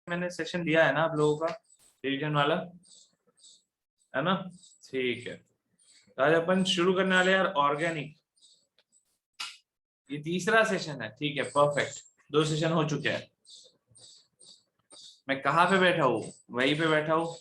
मैंने सेशन दिया है ना आप लोगों का, रिवीजन वाला है ना। ठीक है, तो आज अपन शुरू करने वाले यार ऑर्गेनिक। ये तीसरा सेशन है, ठीक है, परफेक्ट। 2 सेशन हो चुके हैं। मैं कहाँ पे बैठा हूँ? वहीं पे बैठा हूँ।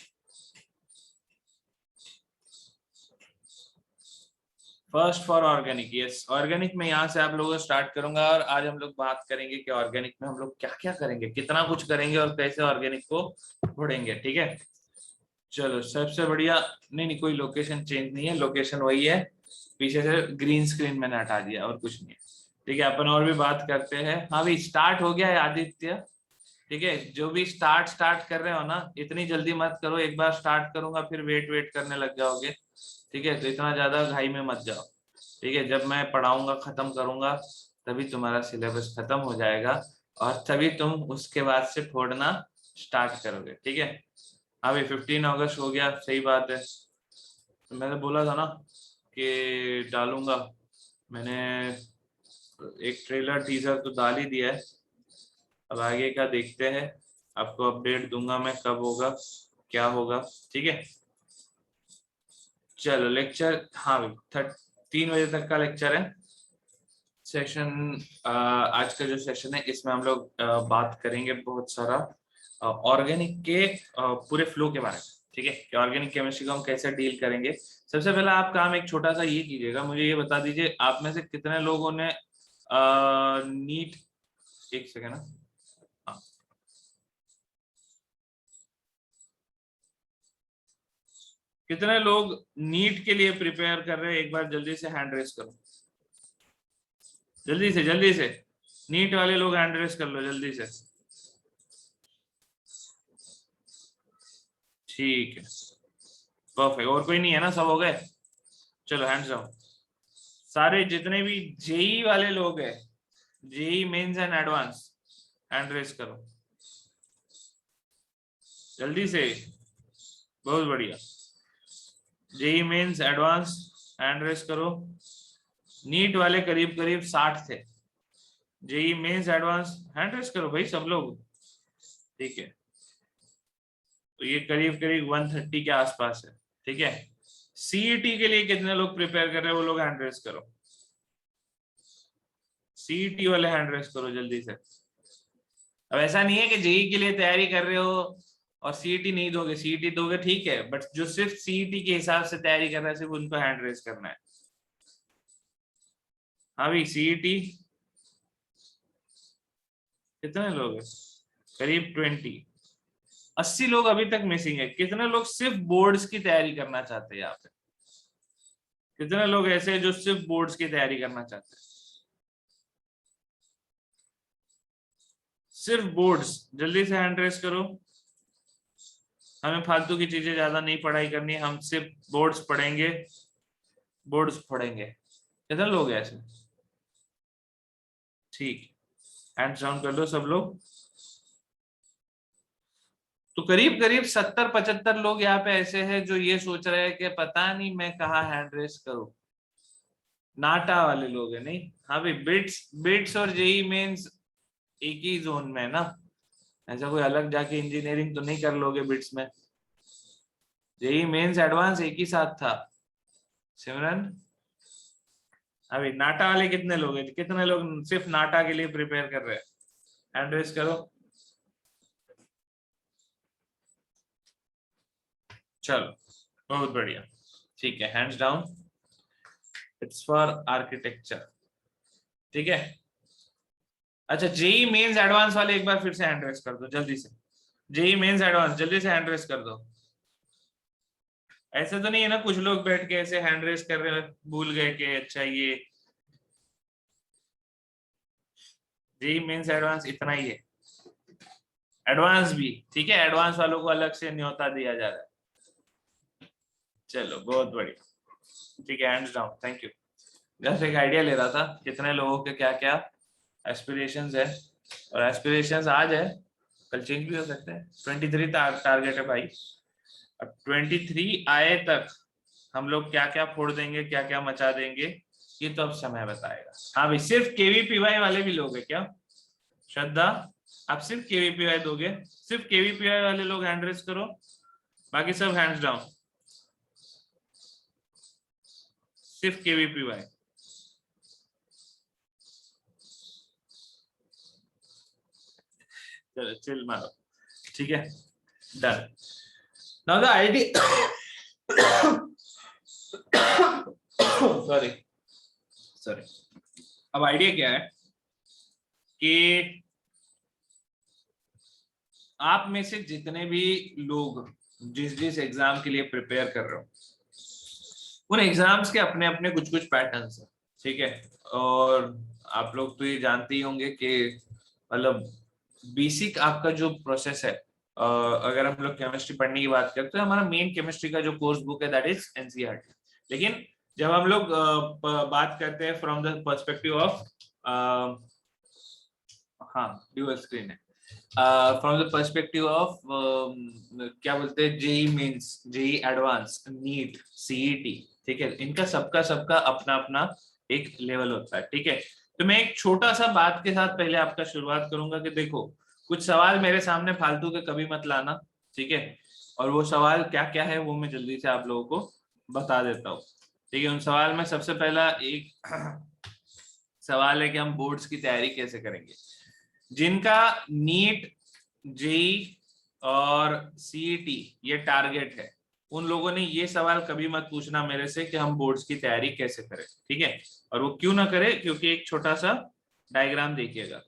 First for organic, yes organic में यहाँ से आप लोगों को स्टार्ट करूंगा। और आज हम लोग बात करेंगे कि ऑर्गेनिक में हम लोग क्या क्या करेंगे, कितना कुछ करेंगे और कैसे ऑर्गेनिक को ढूंढेंगे। ठीक है, चलो सबसे बढ़िया। नहीं नहीं, कोई लोकेशन चेंज नहीं है, लोकेशन वही है। पीछे से ग्रीन स्क्रीन मैंने हटा दिया और कुछ नहीं है। ठीक है, अपन और भी बात करते हैं। हाँ भाई, स्टार्ट हो गया है आदित्य। ठीक है, जो भी स्टार्ट कर रहे हो ना, इतनी जल्दी मत करो। एक बार स्टार्ट करूंगा फिर वेट करने लग जाओगे। ठीक है, तो इतना ज्यादा घाई में मत जाओ। ठीक है, जब मैं पढ़ाऊंगा, खत्म करूंगा, तभी तुम्हारा सिलेबस खत्म हो जाएगा और तभी तुम उसके बाद से पढ़ना स्टार्ट करोगे। ठीक है, अभी 15 अगस्त हो गया, सही बात है। तो मैंने बोला था ना कि डालूंगा। मैंने एक ट्रेलर टीजर तो डाल ही दिया है। अब आगे का देखते हैं, आपको अपडेट दूंगा मैं कब होगा क्या होगा। ठीक है, चलो लेक्चर, हाँ 3 बजे तक का लेक्चर है। सेशन आज का जो सेशन है इसमें हम लोग बात करेंगे बहुत सारा ऑर्गेनिक के पूरे फ्लो के बारे में। ठीक है, कि ऑर्गेनिक केमिस्ट्री को हम कैसे डील करेंगे। सबसे पहला आप काम एक छोटा सा ये कीजिएगा, मुझे ये बता दीजिए आप में से कितने लोगों ने नीट, एक सेकेंड ना, हाँ, कितने लोग नीट के लिए प्रिपेयर कर रहे हैं? एक बार जल्दी से हैंड रेस करो, जल्दी से नीट वाले लोग हैंड रेस कर लो जल्दी से। ठीक है, परफेक्ट। और कोई नहीं है ना, सब हो गए? चलो हैंड्स डाउन। सारे जितने भी जेई वाले लोग हैं, JEE mains and advance, hand raise करो जल्दी से। बहुत बढ़िया। JEE mains advance, hand raise करो। नीट वाले करीब करीब 60 थे। JEE mains advance, hand raise करो भाई सब लोग। ठीक है, तो ये करीब करीब 130 के आसपास है। ठीक है, सीईटी के लिए कितने लोग प्रिपेयर कर रहे हैं वो लोग हैंड रेस करो। सीईटी वाले हैंड रेस करो जल्दी से। अब ऐसा नहीं है कि जेई के लिए तैयारी कर रहे हो और सीईटी नहीं दोगे, सीईटी दोगे ठीक है, बट जो सिर्फ सीईटी के हिसाब से तैयारी कर रहा है सिर्फ उनको हैंड रेस करना है। हाँ भाई, सीईटी कितने लोग हैं? करीब 80 लोग अभी तक मिसिंग है। कितने लोग सिर्फ बोर्ड्स की तैयारी करना चाहते हैं यहाँ पे? कितने लोग ऐसे हैं जो सिर्फ बोर्ड्स की तैयारी करना चाहते हैं? सिर्फ बोर्ड्स, जल्दी से हैंड रेस करो। हमें फालतू की चीजें ज्यादा नहीं पढ़ाई करनी है, हम सिर्फ बोर्ड्स पढ़ेंगे, बोर्ड्स पढ़ेंगे। कितने लोग हैं ऐसे? ठीक, हैंड्स डाउन कर लो सब लोग। तो करीब करीब 70-75 लोग यहाँ पे ऐसे हैं जो ये सोच रहे हैं कि पता नहीं मैं कहाँ हैंड रेस करूं। नाटा वाले लोग हैं नहीं? हाँ भाई, बिट्स बिट्स और जेई मेंस एक ही जोन में है ना। ऐसा कोई अलग जाके इंजीनियरिंग तो नहीं कर लोगे बिट्स में। जेई मेंस एडवांस एक ही साथ था। सिमरन, अभी नाटा वाले कितने लोग हैं? कितने लोग सिर्फ नाटा के लिए प्रिपेयर कर रहे हैं? हैंड रेस करो। चलो बहुत बढ़िया, ठीक है, hands down. It's for architecture. ठीक है, अच्छा जेई मेंस एडवांस वाले एक बार फिर से हैंड रेस कर दो जल्दी से। जेई मेंस एडवांस जल्दी से हैंड रेस कर दो। ऐसे तो नहीं है ना कुछ लोग बैठ के ऐसे हैंड रेस कर रहे हैं, भूल गए कि अच्छा ये जेई मेंस एडवांस इतना ही है। एडवांस भी ठीक है, एडवांस वालों को अलग से न्योता दिया जा रहा है। चलो बहुत बढ़िया, ठीक है, hands down, thank you. Just एक आइडिया ले रहा था कितने लोगों के क्या क्या एस्पिरेशंस है। और एस्पिरेशंस आज है, कल चेंज भी हो सकते हैं। 23 टारगेट है भाई। अब 23 आए तक हम लोग क्या क्या फोड़ देंगे, क्या क्या मचा देंगे, ये तो अब समय बताएगा। हाँ भाई, सिर्फ केवीपीवाई वाले भी लोग हैं क्या? श्रद्धा, आप सिर्फ केवीपीवाई दोगे, सिर्फ केवीपीवाई वाले लोग हैंड रेज करो, बाकी सब हैंड्स डाउन, सिर्फ केवीपीवाई। चलो चिल मारो, ठीक है, done. Now the idea, sorry sorry, अब आइडिया क्या है कि आप में से जितने भी लोग जिस जिस एग्जाम के लिए प्रिपेयर कर रहे हो, उन एग्जाम्स के अपने अपने कुछ कुछ पैटर्न्स हैं, ठीक है। और आप लोग तो ये जानते ही होंगे कि मतलब बेसिक आपका जो प्रोसेस है, अगर हम लोग केमिस्ट्री पढ़ने की बात करते हैं तो हमारा मेन केमिस्ट्री का जो कोर्स बुक है दैट इज एनसीईआरटी। लेकिन जब हम लोग बात करते हैं फ्रॉम द पर्सपेक्टिव ऑफ, हाँ ड्यूअल स्क्रीन है, फ्रॉम द पर्सपेक्टिव ऑफ क्या बोलते हैं, JEE mains, JEE advance, NEET, CET, ठीक है, इनका सबका सबका अपना अपना एक लेवल होता है, ठीक है। तो मैं एक छोटा सा बात के साथ पहले आपका शुरुआत करूंगा कि देखो, कुछ सवाल मेरे सामने फालतू के कभी मत लाना, ठीक है। और वो सवाल क्या क्या है वो मैं जल्दी से आप लोगों को बता देता हूँ, ठीक है। उन सवाल में सबसे पहला एक सवाल है कि हम बोर्ड्स की तैयारी कैसे करेंगे। जिनका नीट, जेई और सीईटी ये टारगेट है, उन लोगों ने ये सवाल कभी मत पूछना मेरे से कि हम बोर्ड्स की तैयारी कैसे करें, ठीक है। और वो क्यों ना करे, क्योंकि एक छोटा सा डायग्राम देखिएगा,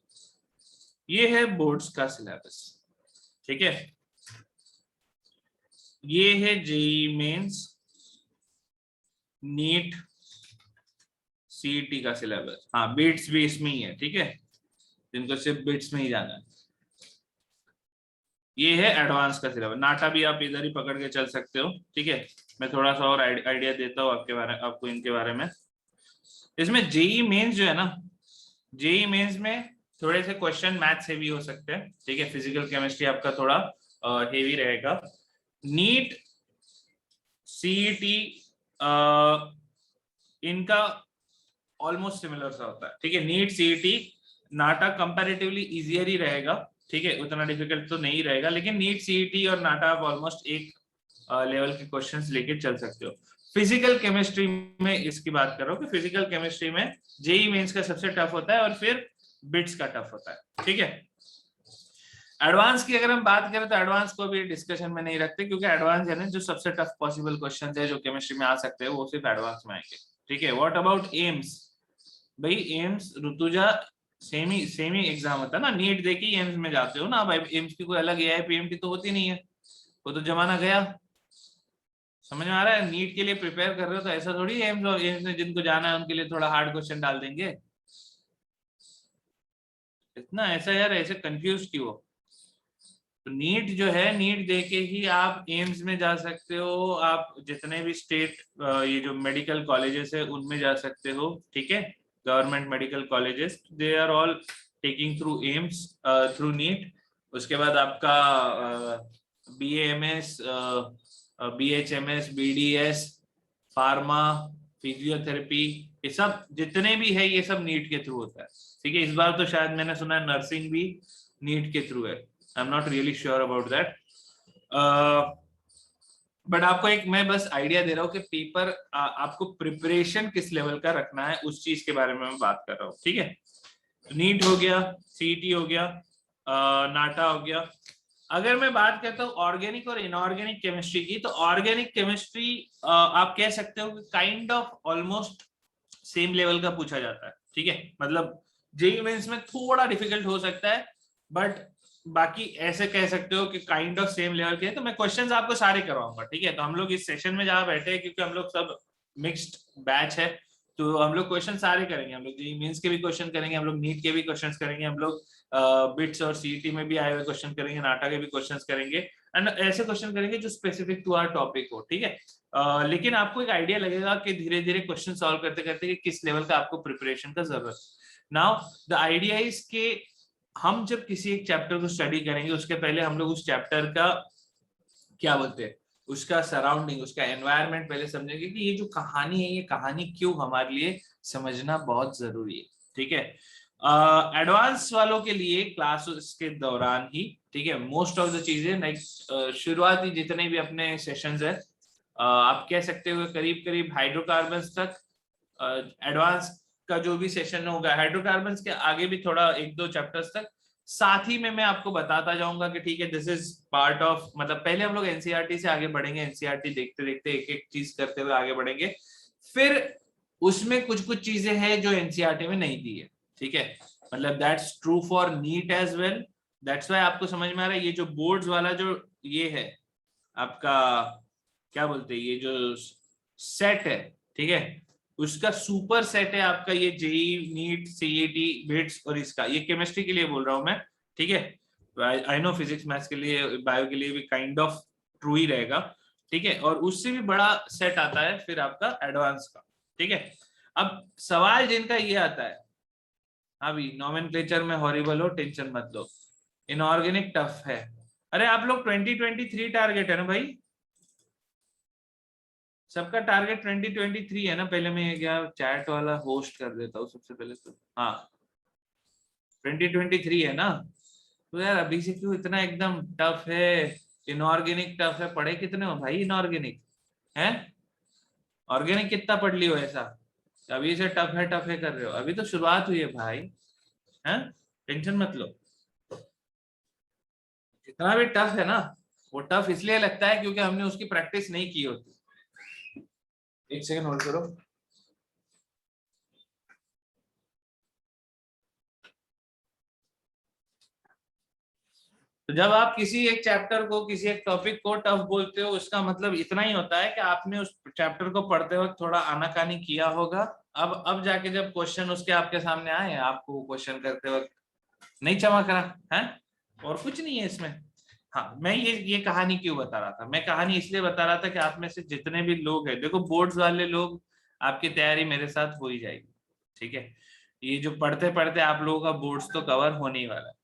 ये है बोर्ड्स का सिलेबस, ठीक है। ये है जेई मेंस, नीट, सीईटी का सिलेबस, हाँ बिट्स भी इसमें ही है, ठीक है, जिनको सिर्फ बिट्स में ही जाना है। ये है एडवांस का सिलेबस, नाटा भी आप इधर ही पकड़ के चल सकते हो, ठीक है। मैं थोड़ा सा और आइडिया देता हूँ आपको इनके बारे में। इसमें जेई मेंस जो है ना, जेई मेंस में थोड़े से क्वेश्चन मैथ्स हेवी हो सकते हैं, ठीक है। फिजिकल केमिस्ट्री आपका थोड़ा हेवी रहेगा। नीट, सीईटी इनका ऑलमोस्ट सिमिलर सा होता है, ठीक है। नीट, सीईटी, नाटा कंपैरेटिवली इजियर ही रहेगा, ठीक है, उतना डिफिकल्ट तो नहीं रहेगा, लेकिन नीट, सीईटी और नाटा आप ऑलमोस्ट एक लेवल के क्वेश्चंस लेके चल सकते हो। फिजिकल केमिस्ट्री में इसकी बात करो कि फिजिकल केमिस्ट्री में जेई मेंस का सबसे टफ होता है और फिर बिट्स का टफ होता है, ठीक है। एडवांस की अगर हम बात करें तो एडवांस को भी डिस्कशन में नहीं रखते, क्योंकि एडवांस है ना, जो सबसे टफ पॉसिबल क्वेश्चन है जो केमिस्ट्री में आ सकते हैं वो सिर्फ एडवांस में आएंगे, ठीक है। व्हाट अबाउट एम्स, भाई एम्स ऋतुजा सेम ही एग्जाम होता है ना, नीट देके एम्स में जाते हो ना, भाई एम्स की कोई अलग एआईपीएमटी तो होती नहीं है, वो तो जमाना गया। समझ में आ रहा है, नीट के लिए प्रिपेयर कर रहे हो तो ऐसा थोड़ी एम्स और एम्स में जिनको जाना है उनके लिए थोड़ा हार्ड क्वेश्चन डाल देंगे, इतना ऐसा यार, ऐसे कंफ्यूज क्यों हो। तो नीट जो है, नीट देके ही आप एम्स में जा सकते हो, आप जितने भी स्टेट ये जो मेडिकल कॉलेजेस है उनमें जा सकते हो, ठीक है। Government medical colleges they are all taking through AIIMS, through NEET. उसके बाद आपका BAMS, BHMS, BDS, pharma, physiotherapy, ये सब जितने भी है ये सब नीट के थ्रू होता है, ठीक है। इस बार तो शायद मैंने सुना है नर्सिंग भी नीट के थ्रू है, I am not really sure about that, but आपको एक मैं बस आइडिया दे रहा हूँ कि पेपर आपको प्रिपरेशन किस लेवल का रखना है उस चीज के बारे में मैं बात कर रहा हूँ, ठीक है। नीट हो गया, सीईटी हो गया, नाटा हो गया। अगर मैं बात करता हूँ ऑर्गेनिक और इनऑर्गेनिक केमिस्ट्री की, तो ऑर्गेनिक केमिस्ट्री आप कह सकते हो कि kind of almost same level का पूछा जाता है, ठीक है। मतलब जेईई मेंस में थोड़ा डिफिकल्ट हो सकता है, बट बाकी ऐसे कह सकते हो कि काइंड ऑफ सेम लेवल के। तो मैं क्वेश्चंस आपको सारे करवाऊंगा, ठीक है। तो हम लोग इस सेशन में जहाँ बैठे हैं, क्योंकि हम लोग सब मिक्स्ड बैच है, तो हम लोग क्वेश्चन सारे करेंगे, हम लोग जेईई मेंस के भी क्वेश्चन करेंगे, हम लोग नीट के भी क्वेश्चन करेंगे, हम लोग बिट्स और सीईटी में भी आए हुए क्वेश्चन करेंगे, नाटा के भी क्वेश्चन करेंगे, एंड ऐसे क्वेश्चन करेंगे जो स्पेसिफिक टू आवर टॉपिक हो, ठीक है। लेकिन आपको एक आइडिया लगेगा कि धीरे धीरे क्वेश्चन सॉल्व करते करते कि किस लेवल का आपको प्रिपरेशन का जरूरत है। नाउ द आइडिया इज के हम जब किसी एक चैप्टर को स्टडी करेंगे उसके पहले हम लोग उस चैप्टर का क्या बोलते हैं, उसका सराउंडिंग, उसका एनवायरनमेंट पहले समझेंगे कि ये जो कहानी है ये कहानी क्यों हमारे लिए समझना बहुत जरूरी है, ठीक है। एडवांस वालों के लिए क्लासेस के दौरान ही, ठीक है, मोस्ट ऑफ द चीजें लाइक शुरुआती जितने भी अपने सेशंस है, आप कह सकते हो करीब करीब हाइड्रोकार्बन्स तक एडवांस का जो भी सेशन होगा, हाइड्रोकार्बन्स के आगे भी थोड़ा एक दो चैप्टर्स तक साथ ही में मैं आपको बताता जाऊंगा कि ठीक है दिस इज पार्ट ऑफ, मतलब पहले हम लोग एनसीईआरटी से आगे बढ़ेंगे, एनसीईआरटी देखते देखते एक एक चीज करते हुए आगे बढ़ेंगे, फिर उसमें कुछ कुछ चीजें हैं जो एनसीईआरटी में नहीं दी है, ठीक है, मतलब that's true for NEET as well, that's why आपको समझ में आ रहा है ये जो बोर्ड्स वाला जो ये है आपका, क्या बोलते हैं, ये जो सेट है, ठीक है, उसका सुपर सेट है आपका ये जेई नीट सीईटी बिट्स, और इसका ये केमिस्ट्री के लिए बोल रहा हूं मैं, ठीक है, आई नो फिजिक्स मैथ्स के लिए बायो के लिए भी काइंड ऑफ ट्रू ही रहेगा, ठीक है, और उससे भी बड़ा सेट आता है फिर आपका एडवांस का, ठीक है। अब सवाल जिनका ये आता है, अभी नॉमेनक्लेचर में हॉरिबल हो टेंशन मत लो, इनऑर्गेनिक टफ है, अरे आप लोग 2023 टारगेट है ना भाई, सबका टारगेट 2023 है ना, पहले मैं क्या चैट वाला होस्ट कर देता हूँ सबसे पहले तो, हाँ 2023 है ना, तो यार अभी से क्यों इतना एकदम टफ है, इनऑर्गेनिक टफ है, पढ़े कितने हो भाई इनऑर्गेनिक है, ऑर्गेनिक कितना पढ़ लियो ऐसा, अभी से टफ है कर रहे हो, अभी तो शुरुआत हुई है भाई, हैं, टेंशन मत लो, जितना भी टफ है ना वो टफ इसलिए लगता है क्योंकि हमने उसकी प्रैक्टिस नहीं की होती। एक सेकंड होल्ड करो। तो जब आप किसी एक चैप्टर को, किसी एक टॉपिक को टफ बोलते हो, उसका मतलब इतना ही होता है कि आपने उस चैप्टर को पढ़ते वक्त थोड़ा आनाकानी किया होगा, अब जाके जब क्वेश्चन उसके आपके सामने आए, आपको क्वेश्चन करते वक्त नहीं चमक रहा है, और कुछ नहीं है इसमें। हाँ मैं ये कहानी क्यों बता रहा था, मैं कहानी इसलिए बता रहा था कि आप में से जितने भी लोग हैं, देखो बोर्ड्स वाले लोग आपकी तैयारी मेरे साथ हो ही जाएगी, ठीक है, ये जो पढ़ते पढ़ते आप लोगों का बोर्ड्स तो कवर होने ही वाला है,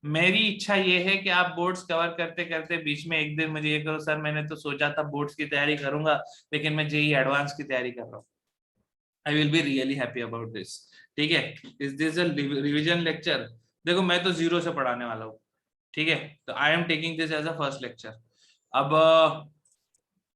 मेरी इच्छा ये है कि आप बोर्ड्स कवर करते करते बीच में एक दिन मुझे ये करो सर मैंने तो सोचा था बोर्ड्स की तैयारी करूंगा लेकिन मैं जेई एडवांस की तैयारी कर रहा हूँ, I will be really happy about this, ठीक है, is this a revision lecture, देखो मैं तो जीरो से पढ़ाने वाला हूँ, ठीक है, तो I am taking this as a first lecture. अब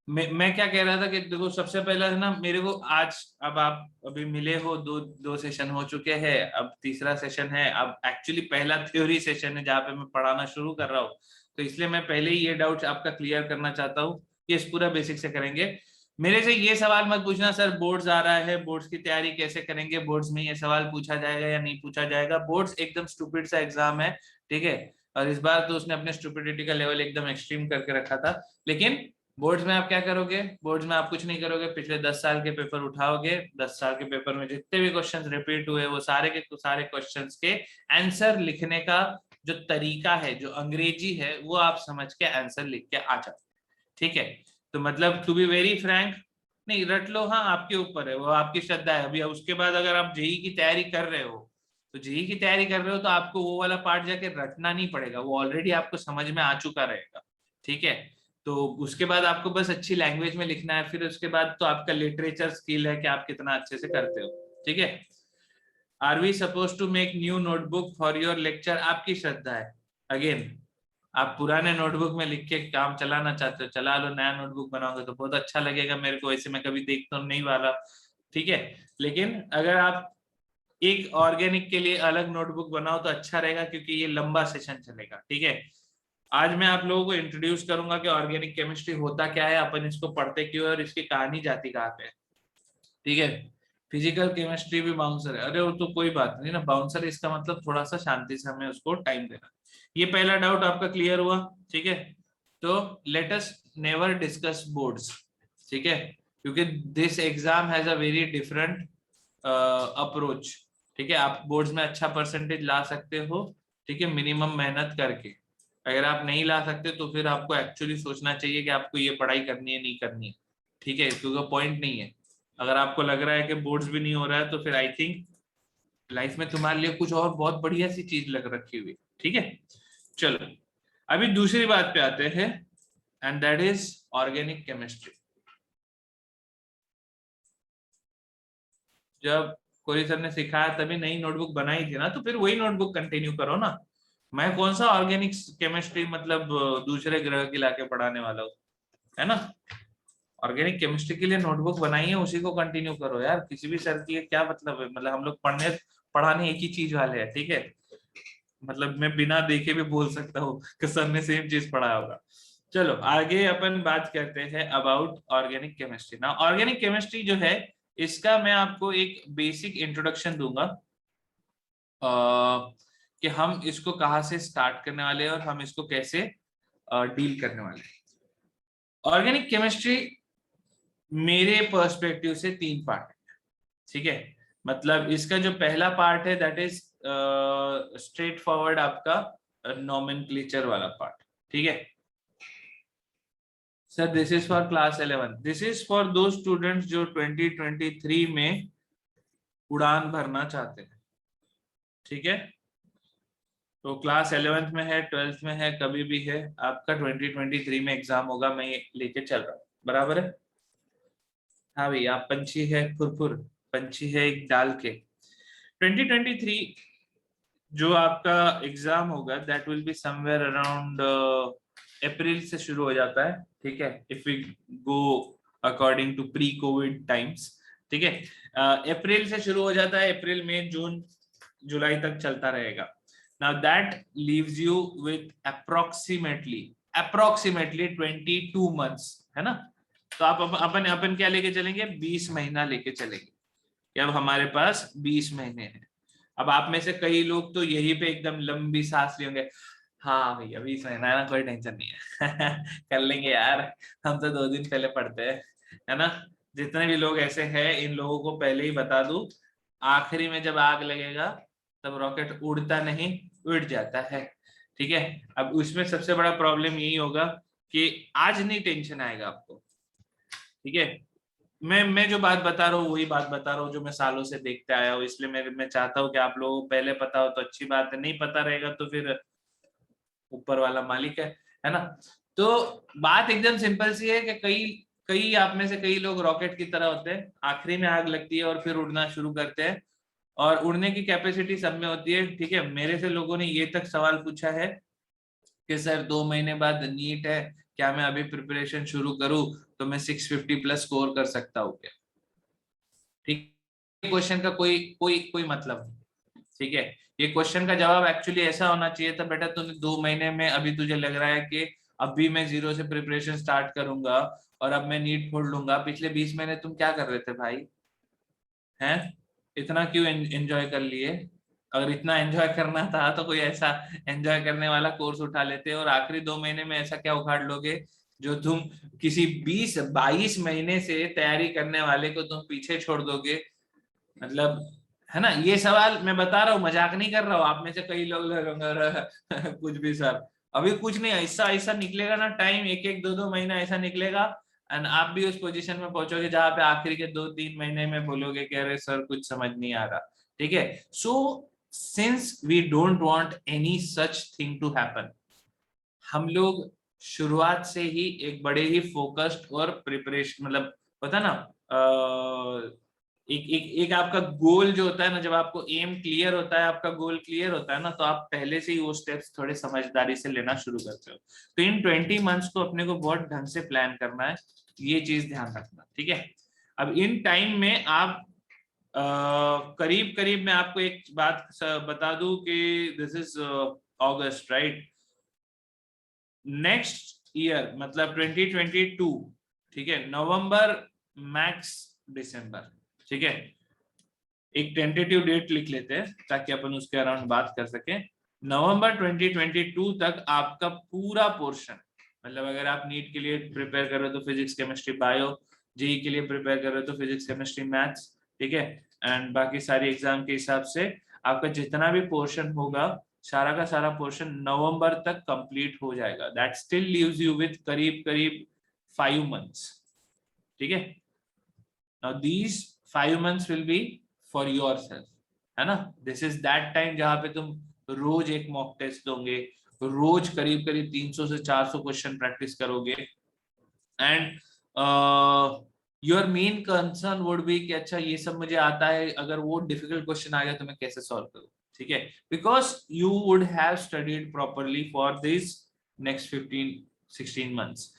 मैं क्या कह रहा था कि देखो सबसे पहला है ना मेरे को आज, अब आप अभी मिले हो, दो दो सेशन हो चुके हैं, अब तीसरा सेशन है, अब एक्चुअली पहला थ्योरी सेशन है जहाँ पे मैं पढ़ाना शुरू कर रहा हूँ, तो इसलिए मैं पहले ही ये डाउट आपका क्लियर करना चाहता हूँ, ये इस पूरा बेसिक से करेंगे। मेरे से ये सवाल मत पूछना सर बोर्ड्स आ रहा है, बोर्ड्स की तैयारी कैसे करेंगे, बोर्ड्स में ये सवाल पूछा जाएगा या नहीं पूछा जाएगा, बोर्ड्स एकदम स्टूपिड सा एग्जाम है, ठीक है, और इस बार तो उसने अपने स्टूपिडिटी का लेवल एकदम एक्सट्रीम करके रखा था, लेकिन बोर्ड्स में आप क्या करोगे, बोर्ड्स में आप कुछ नहीं करोगे, पिछले 10 साल के पेपर उठाओगे, 10 साल के पेपर में जितने भी क्वेश्चंस रिपीट हुए वो सारे के सारे क्वेश्चंस के आंसर लिखने का जो तरीका है, जो अंग्रेजी है, वो आप समझ के आंसर लिख के आ जाओ, ठीक है, तो मतलब टू बी वेरी फ्रैंक, नहीं रट लो, हाँ आपके ऊपर है, वो आपकी श्रद्धा है, अभी उसके बाद अगर आप जेई की तैयारी कर रहे हो, तो जेई की तैयारी कर रहे हो तो आपको वो वाला पार्ट जाके रटना नहीं पड़ेगा, वो ऑलरेडी आपको समझ में आ चुका रहेगा, ठीक है, तो उसके बाद आपको बस अच्छी लैंग्वेज में लिखना है, फिर उसके बाद तो आपका लिटरेचर स्किल है कि आप कितना अच्छे से करते हो, ठीक है। Are we suppose to make new notebook for your lecture, आपकी श्रद्धा है, अगेन आप पुराने नोटबुक में लिख के काम चलाना चाहते हो चला लो, नया नोटबुक बनाओगे तो बहुत अच्छा लगेगा मेरे को, वैसे मैं कभी देख तो नहीं वाला, ठीक है, लेकिन अगर आप एक ऑर्गेनिक के लिए अलग नोटबुक बनाओ तो अच्छा रहेगा क्योंकि ये लंबा सेशन चलेगा, ठीक है। आज मैं आप लोगों को इंट्रोड्यूस करूंगा कि ऑर्गेनिक केमिस्ट्री होता क्या है, अपन इसको पढ़ते क्यों है और इसकी कहानी जाती कहाँ पे है, ठीक है। फिजिकल केमिस्ट्री भी बाउंसर है, अरे वो तो कोई बात नहीं ना, बाउंसर इसका मतलब थोड़ा सा शांति से हमें उसको टाइम देना, ये पहला डाउट आपका क्लियर हुआ, ठीक है, तो let us never discuss boards, ठीक है, क्योंकि this exam has a very different approach, ठीक है, आप बोर्ड्स में अच्छा परसेंटेज ला सकते हो, ठीक है, मिनिमम मेहनत करके, अगर आप नहीं ला सकते तो फिर आपको एक्चुअली सोचना चाहिए कि आपको ये पढ़ाई करनी है नहीं करनी है, ठीक है, क्योंकि पॉइंट नहीं है, अगर आपको लग रहा है कि बोर्ड्स भी नहीं हो रहा है तो फिर आई थिंक लाइफ में तुम्हारे लिए कुछ और बहुत बढ़िया सी चीज लग रखी हुई, ठीक है। चलो अभी दूसरी बात पे आते हैं, and that is organic chemistry. जब कोई सर ने सिखाया तभी नई नोटबुक बनाई थी ना, तो फिर वही नोटबुक कंटिन्यू करो ना। मैं कौन सा ऑर्गेनिक केमिस्ट्री मतलब दूसरे ग्रह की लाके पढ़ाने वाला हूँ, है ना। ऑर्गेनिक केमिस्ट्री के लिए नोटबुक बनाई है, उसी को कंटिन्यू करो यार। किसी भी सर की क्या मतलब है, मतलब हम लोग पढ़ाने एक ही चीज वाले हैं, ठीक है। मतलब मैं बिना देखे भी बोल सकता हूँ कि सर ने सेम चीज पढ़ाया होगा। चलो आगे अपन बात करते हैं अबाउट ऑर्गेनिक केमिस्ट्री। ना ऑर्गेनिक केमिस्ट्री जो है, इसका मैं आपको एक बेसिक इंट्रोडक्शन दूंगा कि हम इसको कहाँ से स्टार्ट करने वाले हैं और हम इसको कैसे डील करने वाले हैं। ऑर्गेनिक केमिस्ट्री मेरे पर्सपेक्टिव से 3 पार्ट है, ठीक है। मतलब इसका जो पहला पार्ट है दैट इज स्ट्रेट फॉरवर्ड आपका नोमेनक्लेचर वाला पार्ट, ठीक है। Sir this is for class 11, this is for दो स्टूडेंट्स जो 2023 में उड़ान भरना चाहते हैं, ठीक है। तो क्लास 11th में है, 12th में है, कभी भी है, आपका 2023 में एग्जाम होगा, मैं ये लेके चल रहा हूँ, बराबर है। हाँ भाई, आप पंछी है फुरफुर, पंछी है एक डाल के। 2023 जो आपका एग्जाम होगा that will be somewhere around April से शुरू हो जाता है, ठीक है, if we go according to pre Covid times, ठीक है। अप्रैल से शुरू हो जाता है, अप्रैल मई जून जुलाई तक चलता रहेगा। Now that leaves you with approximately 22 months, है ना। तो आप अपन अपन क्या लेके चलेंगे, 20 महीना लेके चलेंगे कि अब हमारे पास 20 महीने हैं। अब आप में से कई लोग तो यही पे एकदम लंबी सांस लिए होंगे, हाँ भैया 20 महीना है ना, कोई टेंशन नहीं है कर लेंगे यार, हम तो 2 दिन पहले पढ़ते हैं, है ना। जितने भी लोग ऐसे हैं इन लोगों को पहले ही बता दूं, आखिरी में जब आग लगेगा तब रॉकेट उड़ता नहीं, उड़ जाता है, ठीक है। अब उसमें सबसे बड़ा प्रॉब्लम यही होगा कि आज नहीं टेंशन आएगा आपको, ठीक है। मैं जो बात बता रहा हूँ वही बात बता रहा हूँ जो मैं सालों से देखते आया हूँ, इसलिए मैं चाहता हूँ कि आप लोगों को पहले पता हो तो अच्छी बात है, नहीं पता रहेगा तो फिर ऊपर वाला मालिक है ना। तो बात एकदम सिंपल सी है कि कई कई आप में से कई लोग रॉकेट की तरह होते हैं, आखिरी में आग लगती है और फिर उड़ना शुरू करते हैं, और उड़ने की कैपेसिटी सब में होती है, ठीक है। मेरे से लोगों ने ये तक सवाल पूछा है कि सर 2 महीने बाद नीट है, क्या मैं अभी प्रिपरेशन शुरू करूं तो मैं 650 प्लस स्कोर कर सकता हूँ क्या, ठीक। क्वेश्चन का कोई कोई कोई मतलब नहीं, ठीक है। ये क्वेश्चन का जवाब एक्चुअली ऐसा होना चाहिए था, बेटा तूने 2 महीने में, अभी तुझे लग रहा है कि अभी मैं जीरो से प्रिपरेशन स्टार्ट करूंगा और अब मैं नीट फोड़ लूंगा, पिछले 20 महीने तुम क्या कर रहे थे भाई, हैं। इतना क्यों एंजॉय कर लिए। अगर इतना एंजॉय करना था तो कोई ऐसा एंजॉय करने वाला कोर्स उठा लेते, और आखिरी 2 महीने में ऐसा क्या उखाड़ लोगे जो तुम किसी 20-22 महीने से तैयारी करने वाले को तुम पीछे छोड़ दोगे, मतलब, है ना। ये सवाल मैं बता रहा हूँ, मजाक नहीं कर रहा हूँ। आप में से कई लोग कुछ भी सर, अभी कुछ नहीं, ऐसा ऐसा निकलेगा ना टाइम, एक एक 2-2 महीना ऐसा निकलेगा, एंड आप भी उस पोजीशन में पहुंचोगे जहां पे आखिर के 2-3 महीने में बोलोगे कि अरे सर कुछ समझ नहीं आ रहा, ठीक है। So since we don't want any such thing to happen, हम लोग शुरुआत से ही एक बड़े ही फोकस्ड और प्रिपरेशन, मतलब होता है ना, एक एक एक आपका गोल जो होता है ना, जब आपको एम क्लियर होता है, आपका गोल क्लियर होता है ना, तो आप पहले से ही वो स्टेप्स थोड़े समझदारी से लेना शुरू करते हो। तो इन 20 मंथ्स को अपने को बहुत ढंग से प्लान करना है, ये चीज ध्यान रखना, ठीक है। अब इन टाइम में आप करीब करीब मैं आपको एक बात बता दूं कि this is August, right. Next year मतलब 2022, ठीक है, नवंबर मैक्स दिसंबर, ठीक है। एक टेंटेटिव डेट लिख लेते हैं ताकि अपन उसके अराउंड बात कर सकें। नवंबर 2022 तक आपका पूरा पोर्शन, मतलब अगर आप नीट के लिए प्रिपेयर कर रहे हो तो फिजिक्स केमिस्ट्री बायो, जेई के लिए प्रिपेयर कर रहे हो तो फिजिक्स केमिस्ट्री मैथ्स, ठीक है, एंड बाकी सारी एग्जाम के हिसाब से आपका जितना भी पोर्शन होगा, सारा का सारा पोर्शन नवंबर तक कंप्लीट हो जाएगा। That still leaves you with करीब करीब 5 मंथ्स, ठीक है। Now these 5 months will be for yourself, है ना। दिस इज दैट टाइम जहां पे तुम रोज एक मॉक टेस्ट दोगे, रोज करीब करीब 300 से 400 क्वेश्चन प्रैक्टिस करोगे, and your main concern would be कि अच्छा ये सब मुझे आता है, अगर वो डिफिकल्ट क्वेश्चन आ गया तो मैं कैसे सॉल्व करूं, ठीक है, because you would have studied properly for this next 15-16 months.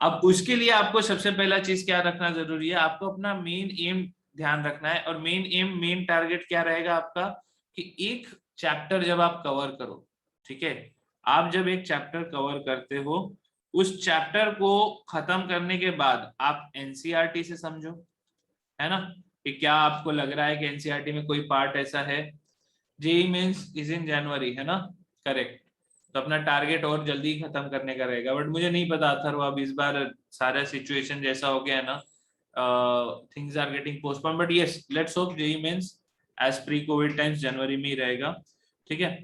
अब उसके लिए आपको सबसे पहला चीज क्या रखना जरूरी है, आपको अपना मेन एम ध्यान रखना है। और मेन एम, मेन टारगेट क्या रहेगा आपका, कि एक चैप्टर जब आप कवर करो, ठीक है, आप जब एक चैप्टर कवर करते हो, उस चैप्टर को खत्म करने के बाद आप एनसीईआरटी से समझो, है ना, कि क्या आपको लग रहा है कि एनसीईआरटी में कोई पार्ट ऐसा है। जेई मेंस इज इन जनवरी, है ना, करेक्ट, तो अपना टारगेट और जल्दी खत्म करने का रहेगा। बट मुझे नहीं पता अथर्व, अब इस बार सारा सिचुएशन जैसा हो गया है ना, things are getting postpone, but yes let's hope JEE Mains as pre Covid times जनवरी में ही रहेगा, ठीक है।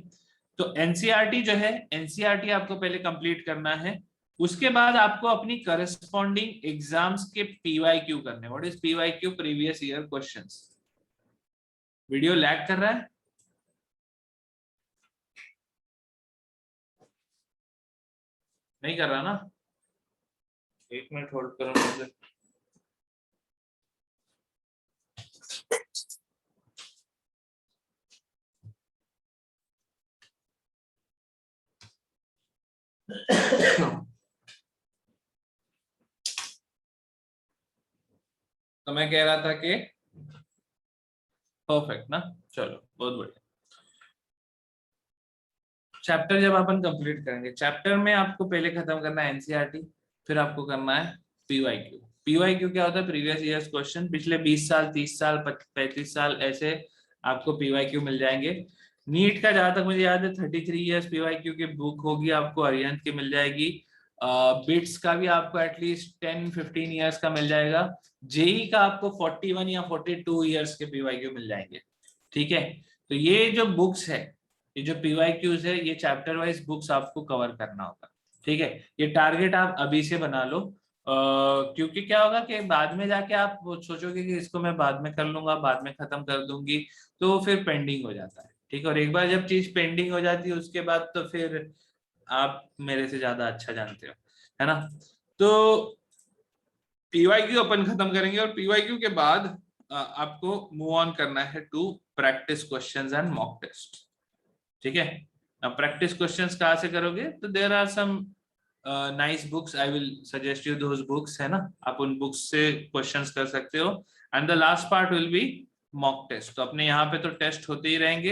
तो एनसीईआरटी जो है, एनसीईआरटी आपको पहले कंप्लीट करना है, उसके बाद आपको अपनी करस्पॉन्डिंग एग्जाम्स के पीवाईक्यू करने। What is PYQ? Previous year questions. Video lag कर रहा है? नहीं कर रहा ना? एक मिनट होल्ड करो मुझे। तो मैं कह रहा था कि परफेक्ट ना, चलो बहुत बढ़िया। चैप्टर जब अपन कंप्लीट करेंगे, चैप्टर में आपको पहले खत्म करना है एनसीईआरटी, फिर आपको करना है पीवाईक्यू। पीवाईक्यू क्या होता है? प्रीवियस ईयर्स क्वेश्चन, पिछले 20 साल, 30 साल, 35 साल, ऐसे आपको पीवाईक्यू मिल जाएंगे। नीट का जहां तक मुझे याद है 33 ईयर्स पीवाईक्यू की बुक होगी आपको, अरिहंत की मिल जाएगी। बिट्स का भी आपको एटलीस्ट 10-15 ईयर्स का मिल जाएगा। जेई का आपको 41 या 42 ईयर्स के पीवाईक्यू मिल जाएंगे, ठीक है। तो ये जो बुक्स है, ये जो पीवाईक्यूज है, ये चैप्टर वाइज बुक्स आपको कवर करना होगा, ठीक है। ये टारगेट आप अभी से बना लो, क्योंकि क्या होगा कि बाद में जाके आप सोचोगे कि इसको मैं बाद में कर लूंगा, बाद में खत्म कर दूंगी, तो फिर पेंडिंग हो जाता है, ठीक है। और एक बार जब चीज पेंडिंग हो जाती है, उसके बाद तो फिर आप मेरे से ज्यादा अच्छा जानते हो, है ना। तो पीवाईक्यू अपन खत्म करेंगे, और पीवाईक्यू के बाद आपको मूव ऑन करना है to practice questions and mock test, ठीक है। अब प्रैक्टिस क्वेश्चंस कहाँ से करोगे? तो there are some nice books, I will suggest you those books, है ना, आप उन बुक्स से क्वेश्चंस कर सकते हो। And the last part will be mock test. तो अपने यहाँ पे तो टेस्ट होते ही रहेंगे,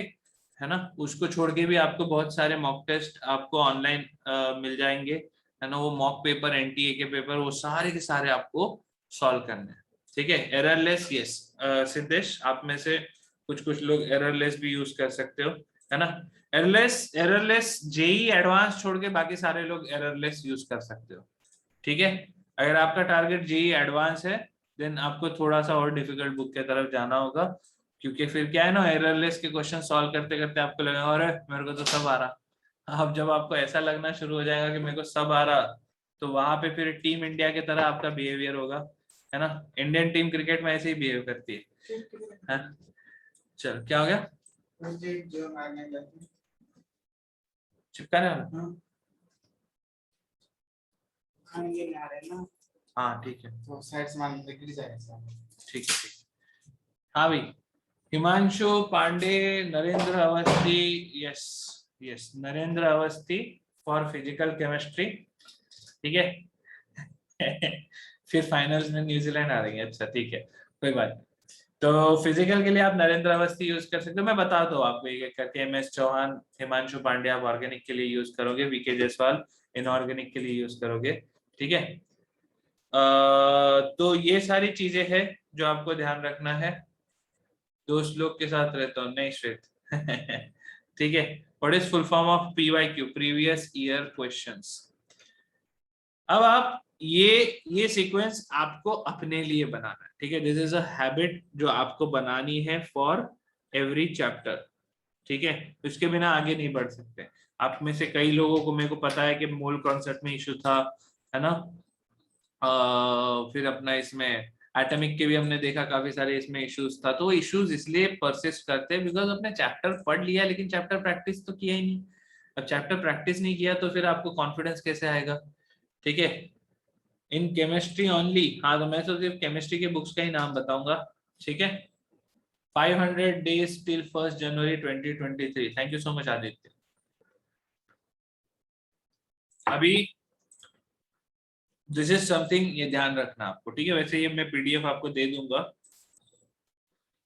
है ना, उसको छोड़ के भी आपको बहुत सारे मॉक टेस्ट आपको ऑनलाइन मिल जाएंगे, है ना। वो मॉक पेपर, एनटीए के पेपर, वो सारे के सारे आपको सॉल्व करने हैं, ठीक है। एररलेस, यस सिद्धेश, आप में से कुछ कुछ लोग एररलेस भी यूज कर सकते हो, है ना। एररलेस जेई एडवांस छोड़ के बाकी सारे लोग एररलेस यूज कर सकते हो, ठीक है। अगर आपका टारगेट जेई एडवांस है, देन आपको थोड़ा सा और डिफिकल्ट बुक की तरफ जाना होगा, क्योंकि फिर क्या है ना, एररलेस के क्वेश्चन सॉल्व करते करते आपको लगेगा अरे मेरे को तो सब आ रहा। अब जब आपको ऐसा लगना शुरू हो जाएगा कि मेरे को सब आ रहा, तो वहां पे फिर टीम इंडिया की तरह आपका बिहेवियर होगा, है ना। इंडियन टीम क्रिकेट में ऐसे ही बिहेव करती है। चल क्या हो गया? चिपकाने वाला? हाँ ठीक है, तो साइड से मान गिर जाएगा, ठीक है। हाँ भाई, Himanshu Pandey, Narendra Awasthi, yes yes, Narendra Awasthi for physical chemistry, ठीक है। फिर फाइनल्स में न्यूजीलैंड आ रही है, अच्छा ठीक है, कोई बात नहीं। तो फिजिकल के लिए आप नरेंद्र अवस्थी यूज कर सकते हो, मैं बता दो आपको एक एक करके। एम एस चौहान, हिमांशु पांडे आप ऑर्गेनिक के लिए यूज करोगे, वीके जायसवाल इनऑर्गेनिक के लिए यूज करोगे, ठीक है। तो ये सारी चीजें हैं जो आपको ध्यान रखना है। दोस्त लोग के साथ रहता हूँ, नहीं श्वेत। ठीक है। What is full form of PYQ? Previous year questions. अब आप ये सीक्वेंस आपको अपने लिए बनाना है, ठीक है। दिस इज अ हैबिट जो आपको बनानी है फॉर एवरी चैप्टर, ठीक है। उसके बिना आगे नहीं बढ़ सकते। आप में से कई लोगों को, मेरे को पता है कि मोल कॉन्सेप्ट में इशू था, है ना। फिर अपना इसमें एटॉमिक के भी हमने देखा काफी सारे इसमें इश्यूज था। तो इश्यूज इसलिए परसिस्ट करते हैं बिकॉज अपने चैप्टर पढ़ लिया लेकिन चैप्टर प्रैक्टिस तो किया ही नहीं। अब चैप्टर प्रैक्टिस नहीं किया तो फिर आपको कॉन्फिडेंस कैसे आएगा, ठीक है। In chemistry only. हाँ तो मैं तो सिर्फ केमिस्ट्री के बुक्स का ही नाम बताऊंगा, ठीक है। 500 days till 1st January 2023। Thank you so much Aditya. अभी दिस इज समथिंग, ये ध्यान रखना आपको, ठीक है। वैसे ये मैं पीडीएफ आपको दे दूंगा,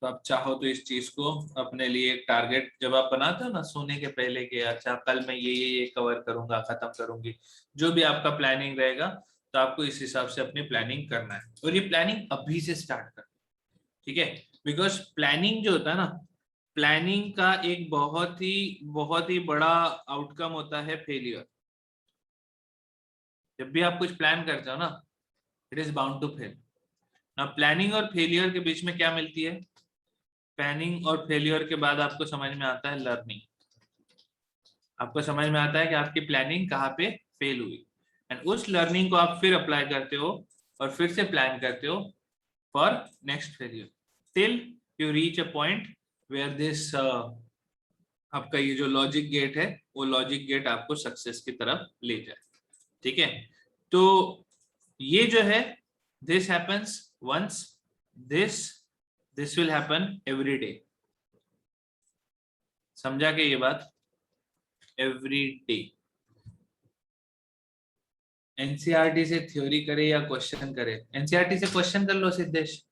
तो आप चाहो तो इस चीज को अपने लिए एक टारगेट जब आप बनाते हो ना सोने के पहले के, अच्छा कल मैं ये कवर करूंगा, खत्म करूंगी, जो भी आपका प्लानिंग रहेगा, तो आपको इस हिसाब से अपनी प्लानिंग करना है। और ये प्लानिंग अभी से स्टार्ट कर, ठीक है। बिकॉज प्लानिंग जो होता है ना, प्लानिंग का एक बहुत ही बड़ा आउटकम होता है फेलियर। जब भी आप कुछ प्लान करते हो ना, it is bound to fail. ना प्लानिंग और फेलियर के बीच में क्या मिलती है? प्लानिंग और फेलियर के बाद आपको समझ में आता है लर्निंग। आपको समझ में आता है कि आपकी प्लानिंग कहाँ पे फेल हुई, एंड उस लर्निंग को आप फिर अप्लाई करते हो और फिर से प्लान करते हो for next failure, till you reach a point where this आपका ये जो लॉजिक गेट है, वो लॉजिक गेट आपको सक्सेस की तरफ ले जाए, ठीक है। तो ये जो है, this happens once, this will happen every day. समझा के ये बात? Every day. एनसीईआरटी से थ्योरी करे या क्वेश्चन करे, एनसीईआरटी से क्वेश्चन कर लो सिद्धेश,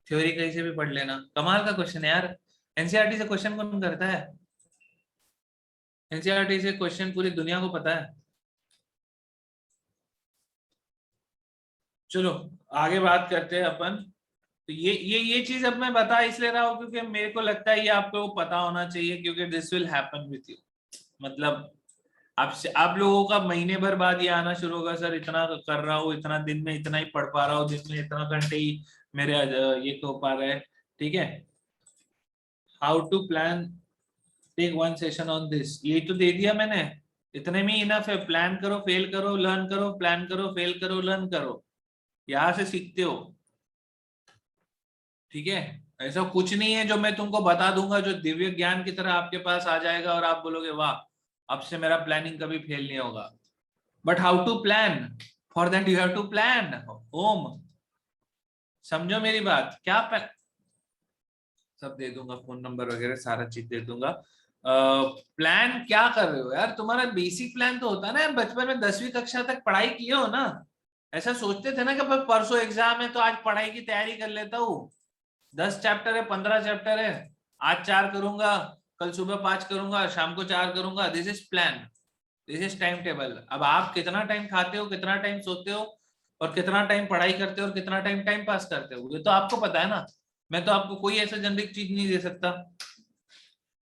थ्योरी कहीं से भी पढ़ लेना। कमाल का क्वेश्चन है यार। एनसीईआरटी से क्वेश्चन कौन करता है? एनसीईआरटी से क्वेश्चन पूरी दुनिया को पता है। चलो आगे बात करते हैं अपन। तो ये चीज अब मैं बता इसलिए रहा हूँ क्योंकि मेरे को लगता है ये आपको पता होना चाहिए, क्योंकि this will happen with you. मतलब आपसे, आप लोगों का महीने भर बाद ये आना शुरू होगा, सर इतना कर रहा हूँ, इतना दिन में इतना ही पढ़ पा रहा हूँ, दिन में इतना घंटे ही मेरे ये हो पा रहा है, ठीक है। How to plan, take one session on this, ये तो दे दिया मैंने। इतने में इनफ है। प्लान करो, फेल करो, लर्न करो, प्लान करो, फेल करो, लर्न करो। यहाँ से सीखते हो, ठीक है। ऐसा कुछ नहीं है जो मैं तुमको बता दूंगा जो दिव्य ज्ञान की तरह आपके पास आ जाएगा और आप बोलोगे वाह, अब से मेरा प्लानिंग कभी फेल नहीं होगा। But how to plan, for that you have to plan. ओम, समझो मेरी बात। क्या सब दे दूंगा, फोन नंबर वगैरह सारा चीज दे दूंगा। प्लान क्या कर रहे हो यार? तुम्हारा बेसिक प्लान तो होता है ना यार, बचपन में 10वीं कक्षा तक पढ़ाई किए हो ना। ऐसा सोचते थे ना कि भाई परसों एग्जाम है तो आज पढ़ाई की तैयारी कर लेता हूँ, 10 चैप्टर है, 15 चैप्टर है, आज 4 करूंगा, कल सुबह 5 करूंगा, शाम को 4 करूंगा। This is plan, this is time table. अब आप कितना टाइम खाते हो, कितना टाइम सोते हो, और कितना टाइम पढ़ाई करते हो, और कितना टाइम टाइम पास करते हो, ये तो आपको पता है ना। मैं तो आपको कोई ऐसा जेनरिक चीज नहीं दे सकता।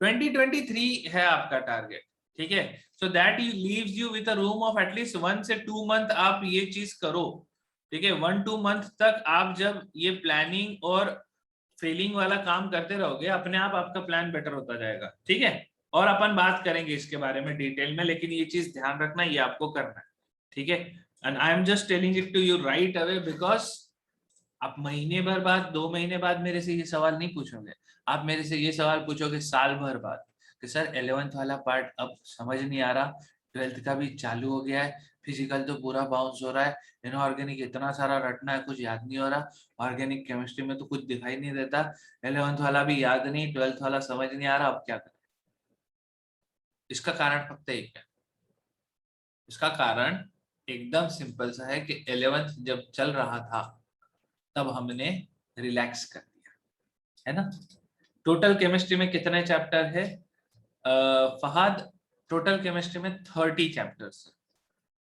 2023 है आपका टारगेट, ठीक है। So that you leaves you with a room of at least 1 से 2 मंथ। आप ये चीज करो, ठीक है। 1-2 मंथ तक आप जब ये प्लानिंग और फेलिंग वाला काम करते रहोगे, अपने आप आपका प्लान बेटर होता जाएगा, ठीक है। और अपन बात करेंगे इसके बारे में डिटेल में, लेकिन ये चीज ध्यान रखना, ये आपको करना है, ठीक है। And I am just telling it to you right away, because आप महीने भर बाद, 2 महीने बाद मेरे से ये सवाल नहीं पूछोगे। आप मेरे से ये सवाल पूछोगे साल भर बाद कि सर 11th वाला पार्ट अब समझ नहीं आ रहा, 12th का भी चालू हो गया है, फिजिकल तो पूरा बाउंस हो रहा है, इनऑर्गेनिक इतना सारा रटना है, कुछ याद नहीं हो रहा, ऑर्गेनिक केमिस्ट्री में तो कुछ दिखाई नहीं देता, 11th वाला भी याद नहीं, 12th वाला समझ नहीं आ रहा, अब क्या करें? इसका कारण फक्त एक है। इसका कारण एकदम सिंपल सा है कि 11th जब चल रहा था तब हमने रिलैक्स कर दिया, है ना। टोटल केमिस्ट्री में कितने चैप्टर है फहाद? टोटल केमिस्ट्री में 30 चैप्टर्स,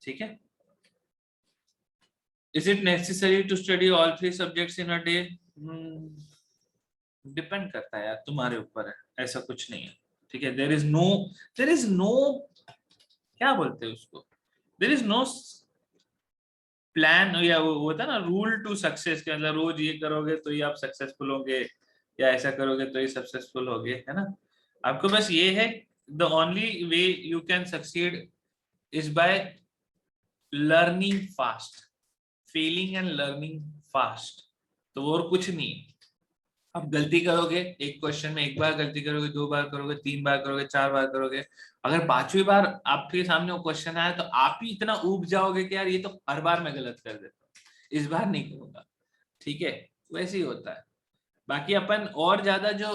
ठीक है। Is it necessary to study all 3 subjects in a day? Depend करता है यार, तुम्हारे ऊपर है, ऐसा कुछ नहीं है, ठीक है। देर इज नो क्या बोलते हैं उसको, देर इज नो प्लान, या वो होता है ना रूल टू सक्सेस के, मतलब रोज ये करोगे तो ही आप सक्सेसफुल होंगे, या ऐसा करोगे तो ही सक्सेसफुल होगे, है ना। आपको बस ये है, the only way you can succeed is by learning fast, failing and learning fast, तो और कुछ नहीं। अब गलती करोगे एक क्वेश्चन में, एक बार गलती करोगे, दो बार करोगे, तीन बार करोगे, चार बार करोगे, अगर पांचवी बार आपके सामने वो क्वेश्चन आया तो आप ही इतना ऊब जाओगे कि यार ये तो हर बार मैं गलत कर देता हूँ, इस बार नहीं करूंगा। ठीक है, वैसे ही होता है। बाकी अपन और ज्यादा जो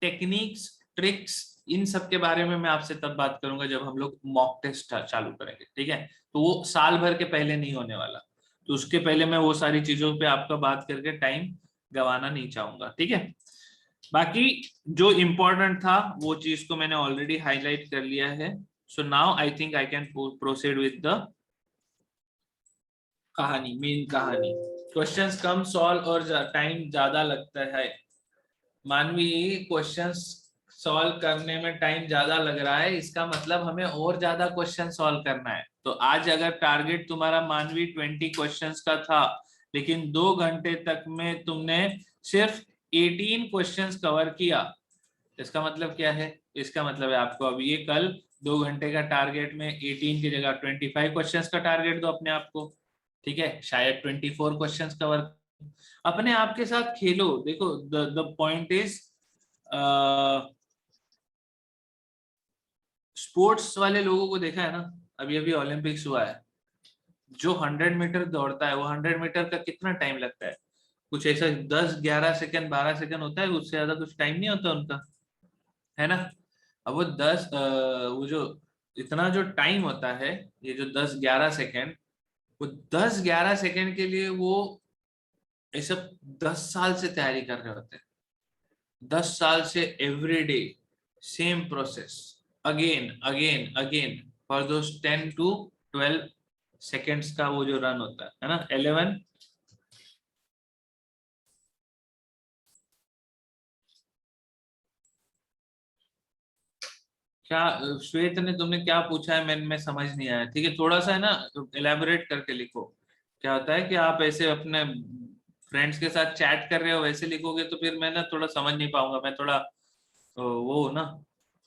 टेक्निक्स, ट्रिक्स, इन सब के बारे में मैं आपसे तब बात करूंगा जब हम लोग मॉक टेस्ट चालू करेंगे। ठीक है, तो वो साल भर के पहले नहीं होने वाला, तो उसके पहले मैं वो सारी चीजों पे आपका बात करके टाइम गवाना नहीं चाहूंगा। ठीक है, बाकी जो इम्पोर्टेंट था वो चीज को मैंने ऑलरेडी हाईलाइट कर लिया है। So now I think I can proceed with the कहानी, मेन कहानी। क्वेश्चंस कम सॉल्व और टाइम ज्यादा लगता है। मानवी, क्वेश्चंस सॉल्व करने में टाइम ज्यादा लग रहा है, इसका मतलब हमें और ज्यादा क्वेश्चन सॉल्व करना है। तो आज अगर टारगेट तुम्हारा मानवी 20 क्वेश्चंस का था, लेकिन 2 घंटे तक में तुमने सिर्फ 18 क्वेश्चंस कवर किया, इसका मतलब क्या है? इसका मतलब है आपको अब ये कल 2 घंटे का टारगेट में 18 की जगह 25 क्वेश्चंस का टारगेट दो अपने आप को। ठीक है, शायद 24 क्वेश्चंस कवर। अपने आप के साथ खेलो। देखो, द पॉइंट इज, स्पोर्ट्स वाले लोगों को देखा है ना, अभी अभी ओलंपिक्स हुआ है, जो 100 मीटर दौड़ता है वो 100 मीटर का कितना टाइम लगता है? कुछ ऐसा 10-11 सेकंड, 12 सेकंड होता है, उससे ज्यादा कुछ टाइम नहीं होता उनका, है ना? अब वो वो जो इतना जो टाइम होता है, ये जो 10-11 सेकंड, वो 10-11 सेकंड के लिए वो ऐसा 10 साल से तैयारी कर रहे होते हैं। 10 साल से every day same process, again again again, for those 10 to 12 seconds का वो जो रन होता है ना, 11। क्या श्वेत ने तुमने क्या पूछा है? मैं समझ नहीं आया। ठीक है, थोड़ा सा है ना, एलैबोरेट करके लिखो। क्या होता है कि आप ऐसे अपने फ्रेंड्स के साथ चैट कर रहे हो वैसे लिखोगे तो फिर मैं ना थोड़ा समझ नहीं पाऊंगा, मैं थोड़ा वो हूं ना,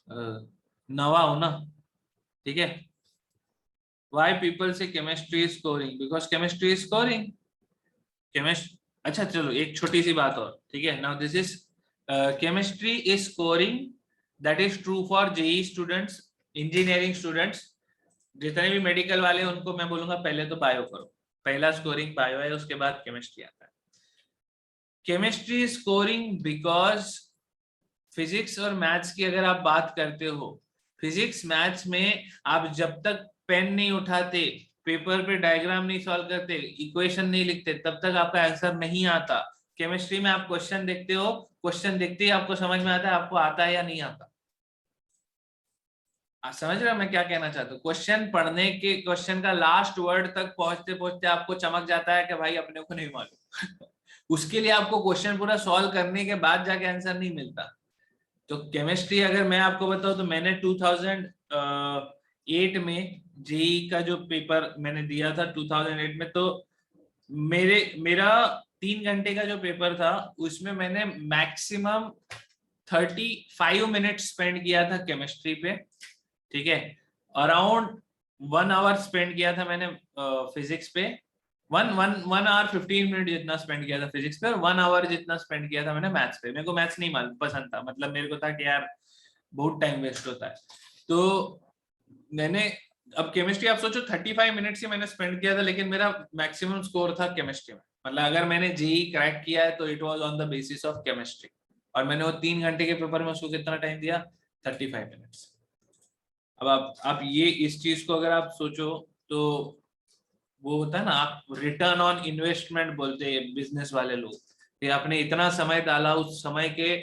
अ, नवा हूं ना। ठीक है, why people say chemistry is scoring? Because chemistry is scoring. Chemist अच्छा चलो, एक छोटी सी बात और। ठीक है, now this is chemistry is scoring, that is true for JEE students, engineering students. जितने भी मेडिकल वाले हैं उनको मैं बोलूंगा पहले तो बायो करो, पहला स्कोरिंग बायो है, उसके बाद केमिस्ट्री आता है। केमिस्ट्री स्कोरिंग बिकॉज फिजिक्स और मैथ्स की अगर आप बात करते हो, फिजिक्स मैथ्स में आप जब तक पेन नहीं उठाते, पेपर पे डायग्राम नहीं सॉल्व करते, इक्वेशन नहीं लिखते, तब तक आपका आंसर नहीं आता। केमिस्ट्री में आप क्वेश्चन देखते हो, क्वेश्चन देखते ही आपको समझ में आता है आपको आता है या नहीं आता। आप समझ रहे हो मैं क्या कहना चाहता हूँ? क्वेश्चन पढ़ने के, क्वेश्चन का लास्ट वर्ड तक पहुंचते पहुंचते आपको चमक जाता है कि भाई अपने को नहीं मालूम। उसके लिए आपको क्वेश्चन पूरा सॉल्व करने के बाद जाके आंसर नहीं मिलता। तो केमिस्ट्री अगर मैं आपको बताऊं तो मैंने 2008 में जेई का जो पेपर मैंने दिया था 2008 में, तो मेरा 3 घंटे का जो पेपर था उसमें मैंने मैक्सिमम 35 मिनट स्पेंड किया था केमिस्ट्री पे। ठीक है, अराउंड 1 आवर स्पेंड किया था मैंने फिजिक्स पे, वन वन 1 आवर 15 मिनट जितना स्पेंड किया था फिजिक्स पे, और 1 आवर जितना स्पेंड किया था मैंने मैथ्स पे। मेरे को मैथ्स नहीं मालूम पसंद था, मतलब मेरे को था कि यार बहुत टाइम वेस्ट होता है। तो मैंने, अब केमिस्ट्री आप सोचो 35 मिनट से मैंने स्पेंड किया था, लेकिन मेरा मैक्सिमम स्कोर था केमिस्ट्री में। मतलब अगर मैंने जेई क्रैक किया है तो it was on the basis of chemistry, और मैंने वो 3 घंटे के पेपर में उसको कितना टाइम दिया? 35 मिनट्स। अब आप ये इस चीज को अगर आप सोचो तो वो होता है ना, आप रिटर्न ऑन इन्वेस्टमेंट बोलते हैं बिजनेस वाले लोग, कि आपने इतना समय डाला, उस समय के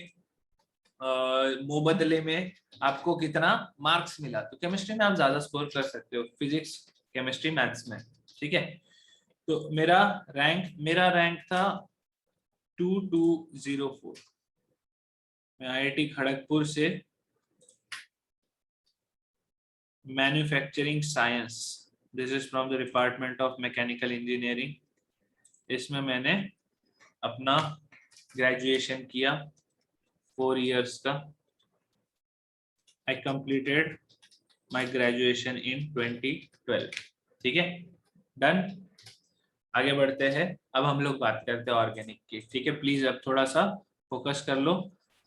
मुबदले में आपको कितना मार्क्स मिला। तो केमिस्ट्री में आप ज्यादा स्कोर कर सकते हो, फिजिक्स, केमिस्ट्री, मैथ्स में। ठीक है, तो मेरा रैंक था 2204। मैं आईआईटी खड़गपुर से manufacturing science, this is from the department of mechanical engineering, इसमें मैंने अपना ग्रेजुएशन किया 4 इयर्स का। I completed my graduation in 2012। ठीक है, डन। आगे बढ़ते हैं, अब हम लोग बात करते हैं ऑर्गेनिक की। ठीक है, प्लीज अब थोड़ा सा फोकस कर लो,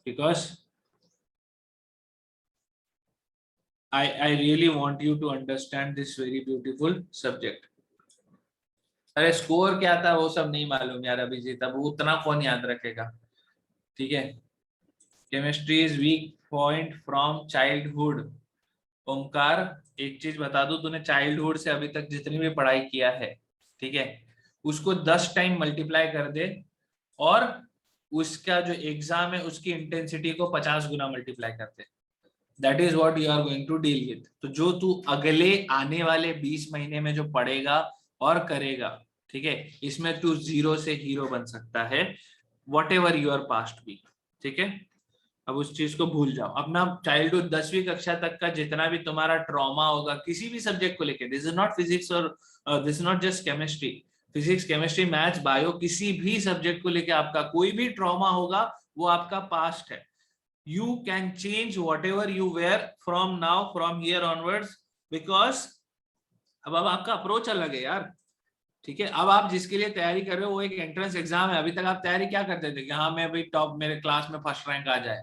because I really want you to understand this very beautiful subject. अरे स्कोर क्या था वो सब नहीं मालूम यार अभिजीत, अब उतना कौन याद रखेगा, ठीक है। Chemistry is weak point from childhood. Omkar, एक चीज बता दूं, तूने चाइल्डहुड से अभी तक जितनी भी पढ़ाई किया है, ठीक है, उसको 10 टाइम मल्टीप्लाई कर दे, और उसका जो एग्जाम है उसकी इंटेंसिटी को 50 गुना मल्टीप्लाई कर दे। That is what you are going to deal with. तो जो तू अगले आने वाले 20 महीने में जो पढ़ेगा और करेगा, ठीक है, इसमें तू जीरो से हीरो बन सकता है, whatever your past be, ठीक है। अब उस चीज को भूल जाओ। अपना चाइल्डहुड 10वीं कक्षा तक का जितना भी तुम्हारा ट्रॉमा होगा किसी भी सब्जेक्ट को लेकर, दिस इज नॉट फिजिक्स और this is not just chemistry, physics chemistry maths bio, किसी भी सब्जेक्ट को लेकर आपका कोई भी ट्रॉमा होगा वो आपका पास्ट है। You can change whatever you were from now, from here onwards, because अब आपका अप्रोच अलग है यार, ठीक है। अब आप जिसके लिए तैयारी कर रहे हो वो एक एंट्रेंस एग्जाम है। अभी तक आप तैयारी क्या करते थे कि हाँ मैं भाई टॉप, मेरे क्लास में फर्स्ट रैंक आ जाए।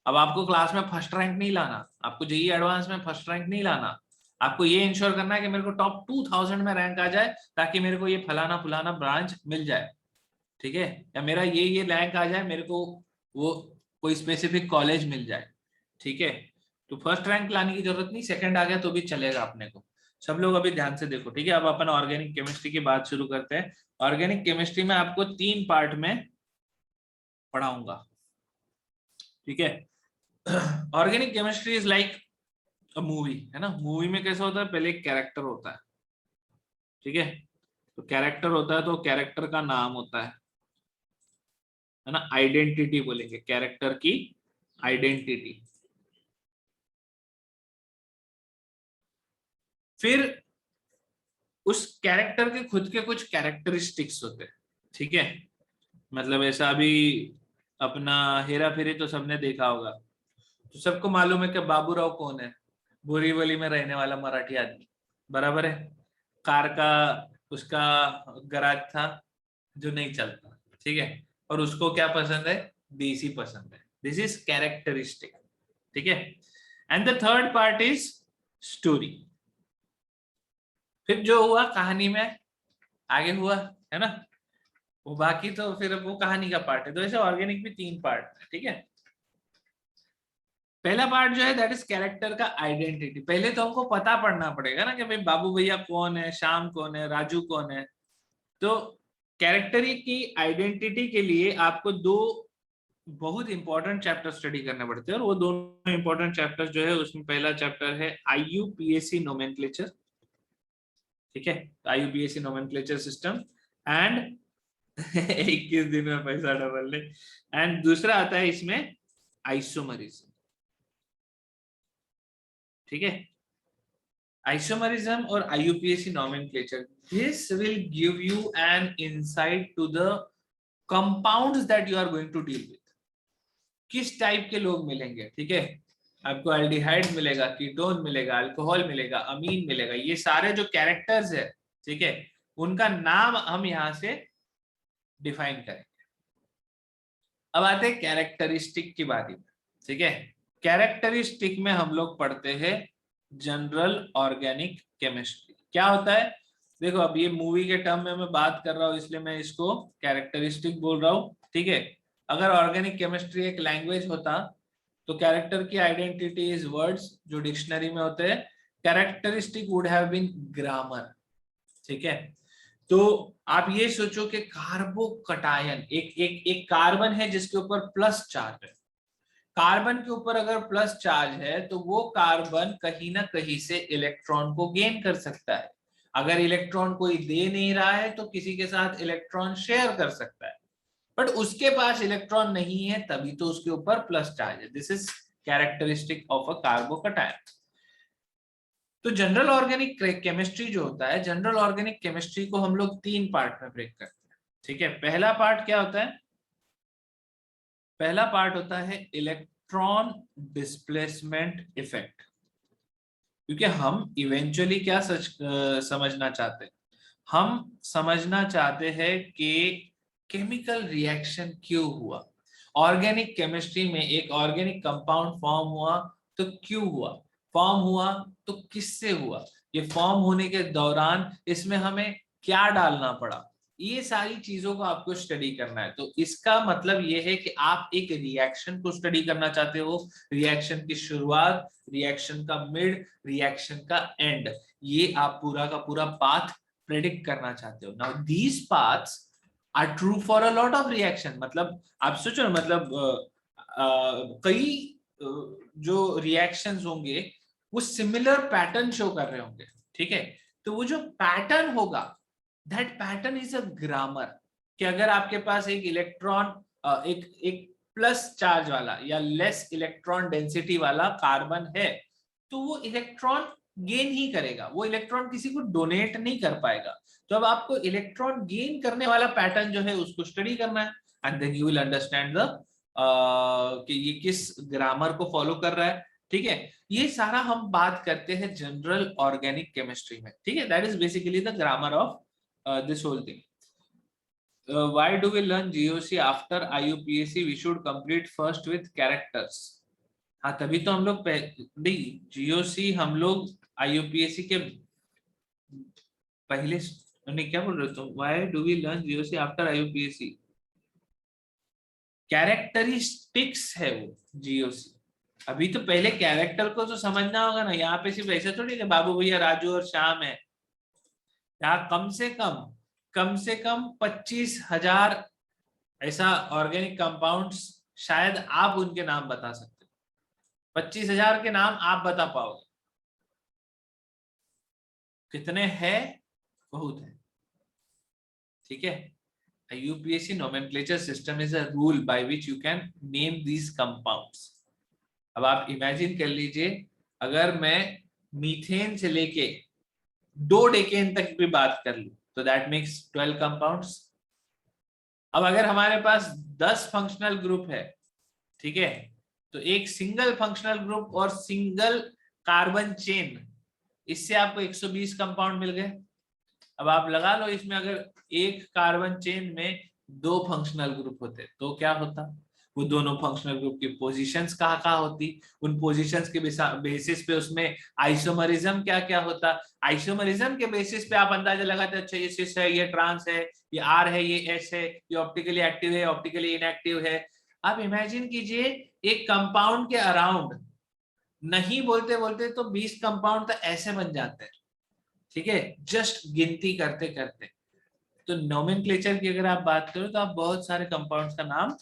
अब आपको क्लास में फर्स्ट रैंक नहीं लाना, आपको जेईई एडवांस में फर्स्ट रैंक नहीं लाना, आपको ये इंश्योर करना है कि मेरे को टॉप 2000 में रैंक आ जाए, ताकि मेरे को ये फलाना फलाना ब्रांच मिल जाए, ठीक है, या मेरा ये रैंक आ जाए, मेरे को वो कोई स्पेसिफिक कॉलेज मिल जाए, ठीक है। तो फर्स्ट रैंक लाने की जरूरत नहीं, सेकंड आ गया तो भी चलेगा अपने को। सब लोग अभी ध्यान से देखो, ठीक है। अब अपन ऑर्गेनिक केमिस्ट्री की बात शुरू करते हैं। ऑर्गेनिक केमिस्ट्री में आपको 3 पार्ट में पढ़ाऊंगा, ठीक है। Organic chemistry is like a movie, है ना। मूवी में कैसा होता है, पहले एक कैरेक्टर होता है, ठीक है। तो कैरेक्टर होता है तो कैरेक्टर का नाम होता है ना, आइडेंटिटी बोलेंगे, कैरेक्टर की आइडेंटिटी। फिर उस कैरेक्टर के खुद के कुछ कैरेक्टरिस्टिक्स होते हैं, ठीक है। मतलब ऐसा अभी अपना हेरा फेरी तो सबने देखा होगा, तो सबको मालूम है कि बाबूराव कौन है, बोरीवली में रहने वाला मराठी आदमी, बराबर है। कार का उसका गराज था जो नहीं चलता, ठीक है, और उसको क्या पसंद है, देसी पसंद है। दिस इज कैरेक्टरिस्टिक, ठीक है। And the third part is story. फिर जो हुआ कहानी में आगे हुआ, है ना, वो बाकी तो फिर वो कहानी का पार्ट है। तो ऐसे ऑर्गेनिक भी 3 पार्ट है, ठीक है। पहला पार्ट जो है दैट इज कैरेक्टर का आइडेंटिटी। पहले तो हमको पता पड़ना पड़ेगा ना कि भाई बाबू भैया कौन है, श्याम कौन है, राजू कौन है। तो कैरेक्टर की आइडेंटिटी के लिए आपको 2 बहुत इंपॉर्टेंट चैप्टर स्टडी करने पड़ते हैं, और वो दोनों इंपॉर्टेंट चैप्टर जो है उसमें पहला चैप्टर है IUPAC नोमेनक्लेचर, ठीक है, IUPAC नोमेनक्लेचर सिस्टम, एंड 21 दिन में पैसा डबल ले। एंड दूसरा आता है इसमें आइसोमरिज्म, ठीक है। आइसोमरिज्म और IUPAC nomenclature, this will give you an insight to the compounds that you are going to deal with। किस टाइप के लोग मिलेंगे, ठीक है। आपको एल्डिहाइड मिलेगा, कीटोन मिलेगा, अल्कोहल मिलेगा, अमीन मिलेगा, ये सारे जो कैरेक्टर्स है, ठीक है, उनका नाम हम यहां से डिफाइन करेंगे। अब आते हैं कैरेक्टरिस्टिक की बारी में, ठीक है। कैरेक्टरिस्टिक में हम लोग पढ़ते हैं जनरल ऑर्गेनिक केमिस्ट्री। क्या होता है, देखो अब ये मूवी के टर्म में मैं बात कर रहा हूं इसलिए मैं इसको कैरेक्टरिस्टिक बोल रहा हूं, ठीक है। अगर ऑर्गेनिक केमिस्ट्री एक लैंग्वेज होता तो कैरेक्टर की आइडेंटिटी इज वर्ड्स जो डिक्शनरी में होते हैं, characteristic would have been grammar, ठीक है। तो आप ये सोचो कि कार्बोकटायन, एक कार्बन है जिसके ऊपर प्लस चार्ज है। कार्बन के ऊपर अगर प्लस चार्ज है तो वो कार्बन कहीं ना कहीं से इलेक्ट्रॉन को गेन कर सकता है। अगर इलेक्ट्रॉन कोई दे नहीं रहा है तो किसी के साथ इलेक्ट्रॉन शेयर कर सकता है, बट उसके पास इलेक्ट्रॉन नहीं है तभी तो उसके ऊपर प्लस चार्ज है। This is characteristic of a carbocation. तो जनरल ऑर्गेनिक केमिस्ट्री जो होता है, जनरल ऑर्गेनिक केमिस्ट्री को हम लोग 3 पार्ट में ब्रेक करते हैं, ठीक है। पहला पार्ट क्या होता है, पहला पार्ट होता है इलेक्ट्रॉन डिस्प्लेसमेंट इफेक्ट। क्योंकि हम इवेंचुअली क्या समझना चाहते हैं, हम समझना चाहते हैं कि केमिकल रिएक्शन क्यों हुआ, ऑर्गेनिक केमिस्ट्री में एक ऑर्गेनिक कंपाउंड फॉर्म हुआ तो क्यों हुआ, फॉर्म हुआ तो किससे हुआ, ये फॉर्म होने के दौरान इसमें हमें क्या डालना पड़ा, ये सारी चीजों को आपको स्टडी करना है। तो इसका मतलब ये है कि आप एक रिएक्शन को स्टडी करना चाहते हो, रिएक्शन की शुरुआत, रिएक्शन का मिड, रिएक्शन का एंड, ये आप पूरा का पूरा पाथ प्रेडिक्ट करना चाहते हो। Now these paths are true for a lot of reaction. मतलब आप सोचो, मतलब कई जो रिएक्शंस होंगे वो सिमिलर पैटर्न शो कर रहे होंगे, ठीक है। तो वो जो पैटर्न होगा, that pattern is a grammar. कि अगर आपके पास एक इलेक्ट्रॉन एक प्लस चार्ज वाला या लेस इलेक्ट्रॉन डेंसिटी वाला कार्बन है, तो वो इलेक्ट्रॉन गेन ही करेगा, वो इलेक्ट्रॉन किसी को डोनेट नहीं कर पाएगा। तो अब आपको इलेक्ट्रॉन गेन करने वाला पैटर्न जो है उसको स्टडी करना है, and then you will understand the कि ये किस ग्रामर को फॉलो कर रहा है, ठीक है। ये सारा हम बात करते हैं जनरल ऑर्गेनिक केमिस्ट्री में, ठीक है। That is basically the grammar of this whole thing. Why do we learn GOC after IUPAC? We should complete first with characters. हाँ, तभी तो हम लोग GOC हम लोग IUPAC के पहले, नहीं क्या बोल रहे हो तुम? Why do we learn GOC after IUPAC? Characteristics है वो GOC। अभी तो पहले कैरेक्टर को तो समझना होगा ना। यहाँ पे सिर्फ ऐसे थोड़ी कि बाबू भैया राजू और श्याम है। यहाँ कम से कम 25,000 ऐसा ऑर्गेनिक कंपाउंड्स शायद आप उनके नाम बता सकते हो। 25,000 के नाम आप बता पाओगे? कितने हैं? बहुत है, ठीक है। UPSC nomenclature system is a rule by which you can name these compounds. अब आप इमेजिन कर लीजिए, अगर मैं मीथेन से लेके 2 डेकेन तक भी बात कर लूं तो दैट मेक्स 12 कंपाउंड्स। अब अगर हमारे पास 10 फंक्शनल ग्रुप है, ठीक है, तो एक सिंगल फंक्शनल ग्रुप और सिंगल कार्बन चेन, इससे आपको 120 कंपाउंड मिल गए। अब आप लगा लो, इसमें अगर एक कार्बन चेन में 2 फंक्शनल ग्रुप होते तो क्या होता, वो दोनों फंक्शनल ग्रुप की पोजीशंस कहाँ होती, उन पोजीशंस के बेसिस पे उसमें आइसोमरिज्म क्या क्या होता, आइसोमरिज्म के बेसिस पे आप अंदाजा लगाते, अच्छा ये सिस है, ये ट्रांस है, ये आर है, ये एस है, ये ऑप्टिकली एक्टिव है, ऑप्टिकली इनएक्टिव है। आप इमेजिन कीजिए एक कंपाउंड के अराउंड नहीं बोलते बोलते तो 20 कंपाउंड तो ऐसे बन जाते हैं, ठीक है, जस्ट गिनती करते करते। तो नोमेनक्लेचर की अगर आप बात करो तो आप बहुत सारे कंपाउंड्स का नाम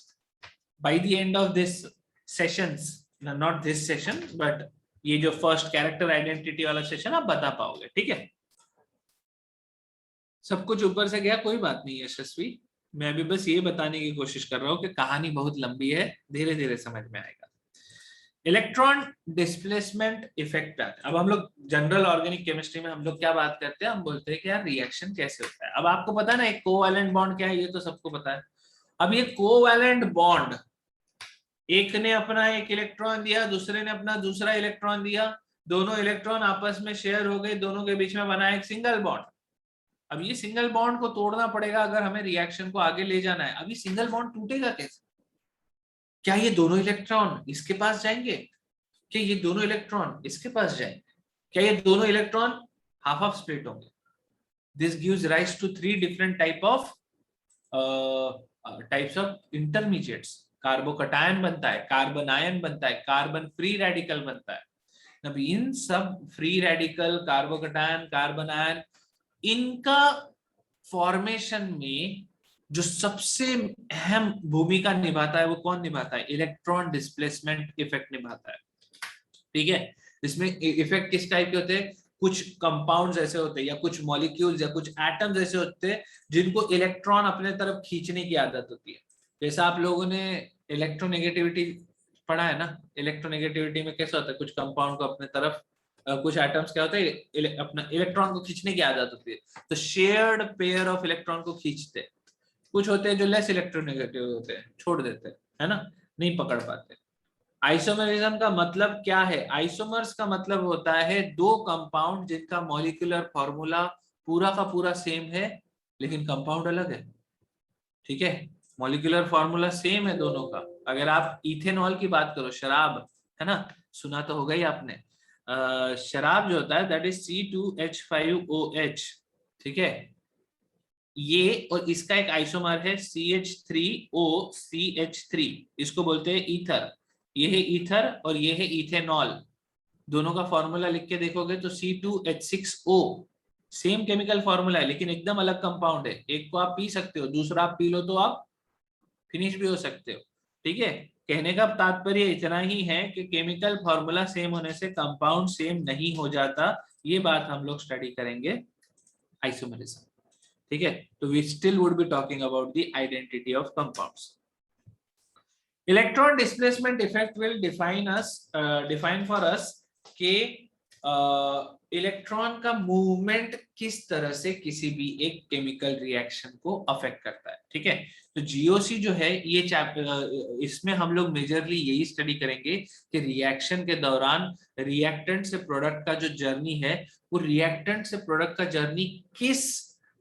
by the end of this sessions, not this session but ये जो फर्स्ट कैरेक्टर आइडेंटिटी वाला सेशन आप बता पाओगे, ठीक है। सब कुछ ऊपर से गया, कोई बात नहीं यशस्वी, मैं अभी बस ये बताने की कोशिश कर रहा हूँ कि कहानी बहुत लंबी है, धीरे धीरे समझ में आएगा। Electron displacement effect. अब हम लोग जनरल ऑर्गेनिक केमिस्ट्री में हम लोग क्या बात करते हैं, हम बोलते हैं कि यार रिएक्शन कैसे होता है। अब आपको पता है ना एक कोवैलेंट बॉन्ड क्या है, ये तो सबको पता है। अब ये कोवैलेंट बॉन्ड, एक ने अपना एक इलेक्ट्रॉन दिया, दूसरे ने अपना दूसरा इलेक्ट्रॉन दिया, दोनों इलेक्ट्रॉन आपस में शेयर हो गए, दोनों के बीच में बना एक सिंगल बॉन्ड। अब ये सिंगल बॉन्ड को तोड़ना पड़ेगा अगर हमें रिएक्शन को आगे ले जाना है। अब ये सिंगल बॉन्ड टूटेगा कैसे? क्या ये दोनों इलेक्ट्रॉन इसके पास जाएंगे? क्या ये दोनों इलेक्ट्रॉन इसके पास जाएंगे? क्या ये दोनों इलेक्ट्रॉन हाफ हाफ स्प्लिट होंगे? This gives rise to 3 different types of intermediates. Carbocation बनता है, कार्बन आयन बनता है, कार्बन फ्री रेडिकल बनता है। अब इन सब free radical, carbocation, carbon ion, इनका फॉर्मेशन में जो सबसे अहम भूमिका निभाता है वो कौन निभाता है? इलेक्ट्रॉन डिस्प्लेसमेंट इफेक्ट निभाता है, ठीक है। इसमें इफेक्ट किस टाइप के होते हैं? कुछ कंपाउंड्स ऐसे होते हैं या कुछ मॉलिक्यूल्स या कुछ एटम्स ऐसे होते हैं जिनको इलेक्ट्रॉन अपने तरफ खींचने की आदत होती है। जैसा आप लोगों ने इलेक्ट्रोनेगेटिविटी पढ़ा है ना, इलेक्ट्रोनेगेटिविटी में कैसा होता है, कुछ कंपाउंड को अपने तरफ कुछ एटम्स क्या होता है अपना इलेक्ट्रॉन को खींचने की आदत होती है, तो शेयर्ड पेयर ऑफ इलेक्ट्रॉन को खींचते। कुछ होते हैं जो लेस इलेक्ट्रोनेगेटिव होते हैं, छोड़ देते हैं, है ना, नहीं पकड़ पाते। आइसोमरिज्म का मतलब क्या है? आइसोमर्स का मतलब होता है 2 कंपाउंड जिनका मॉलिक्यूलर फॉर्मूला पूरा का पूरा सेम है लेकिन कंपाउंड अलग है, ठीक है। मॉलिक्यूलर फॉर्मूला सेम है दोनों का। अगर आप इथेनॉल की बात करो, शराब है ना, सुना तो होगा ही आपने। शराब जो होता है दैट इज C2H5OH, ठीक है। ये और इसका एक आइसोमर है CH3OCH3, इसको बोलते हैं ईथर। ये है ईथर और ये है इथेनॉल। दोनों का फॉर्मूला लिख के देखोगे तो C2H6O, सेम केमिकल फॉर्मूला है लेकिन एकदम अलग कंपाउंड है। एक को आप पी सकते हो, दूसरा आप पी लो तो आप फिनिश भी हो सकते हो, ठीक है। कहने का तात्पर्य इतना ही है कि केमिकल फॉर्मूला सेम होने से कंपाउंड सेम नहीं हो जाता। ये बात हम लोग स्टडी करेंगे आइसोमरिज्म, ठीक है। तो we still would be talking about the identity of compounds. Electron displacement effect will define for us के इलेक्ट्रॉन का मूवमेंट किस तरह से किसी भी एक केमिकल रिएक्शन को अफेक्ट करता है, ठीक है। तो जीओसी जो है ये चैप्टर, इसमें हम लोग मेजरली यही स्टडी करेंगे कि रिएक्शन के दौरान रिएक्टेंट से प्रोडक्ट का जो जर्नी है, वो रिएक्टेंट से प्रोडक्ट का जर्नी किस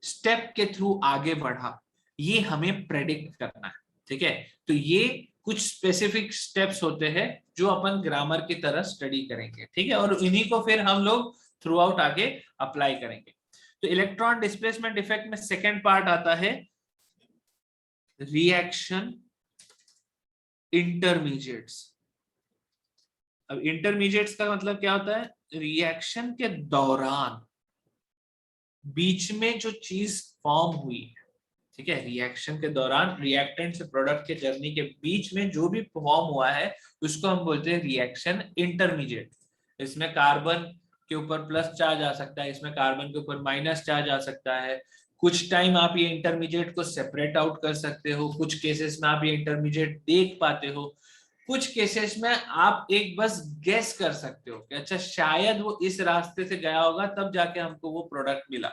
स्टेप के थ्रू आगे बढ़ा, ये हमें प्रेडिक्ट करना है, ठीक है। तो ये कुछ स्पेसिफिक स्टेप्स होते हैं जो अपन ग्रामर की तरह स्टडी करेंगे, ठीक है, और इन्हीं को फिर हम लोग थ्रू आउट आगे अप्लाई करेंगे। तो इलेक्ट्रॉन डिस्प्लेसमेंट इफेक्ट में सेकेंड पार्ट आता है रिएक्शन इंटरमीडिएट्स। अब इंटरमीडिएट्स का मतलब क्या होता है? रिएक्शन के दौरान बीच में जो चीज फॉर्म हुई, ठीक है, रिएक्शन के दौरान रिएक्टेंट से प्रोडक्ट के जर्नी के बीच में जो भी फॉर्म हुआ है उसको हम बोलते हैं रिएक्शन इंटरमीडिएट। इसमें कार्बन के ऊपर प्लस चार्ज आ सकता है, इसमें कार्बन के ऊपर माइनस चार्ज आ सकता है। कुछ टाइम आप ये इंटरमीडिएट को सेपरेट आउट कर सकते हो, कुछ केसेस में आप ये इंटरमीडिएट देख पाते हो, कुछ केसेस में आप एक बस गेस कर सकते हो कि अच्छा शायद वो इस रास्ते से गया होगा तब जाके हमको वो प्रोडक्ट मिला,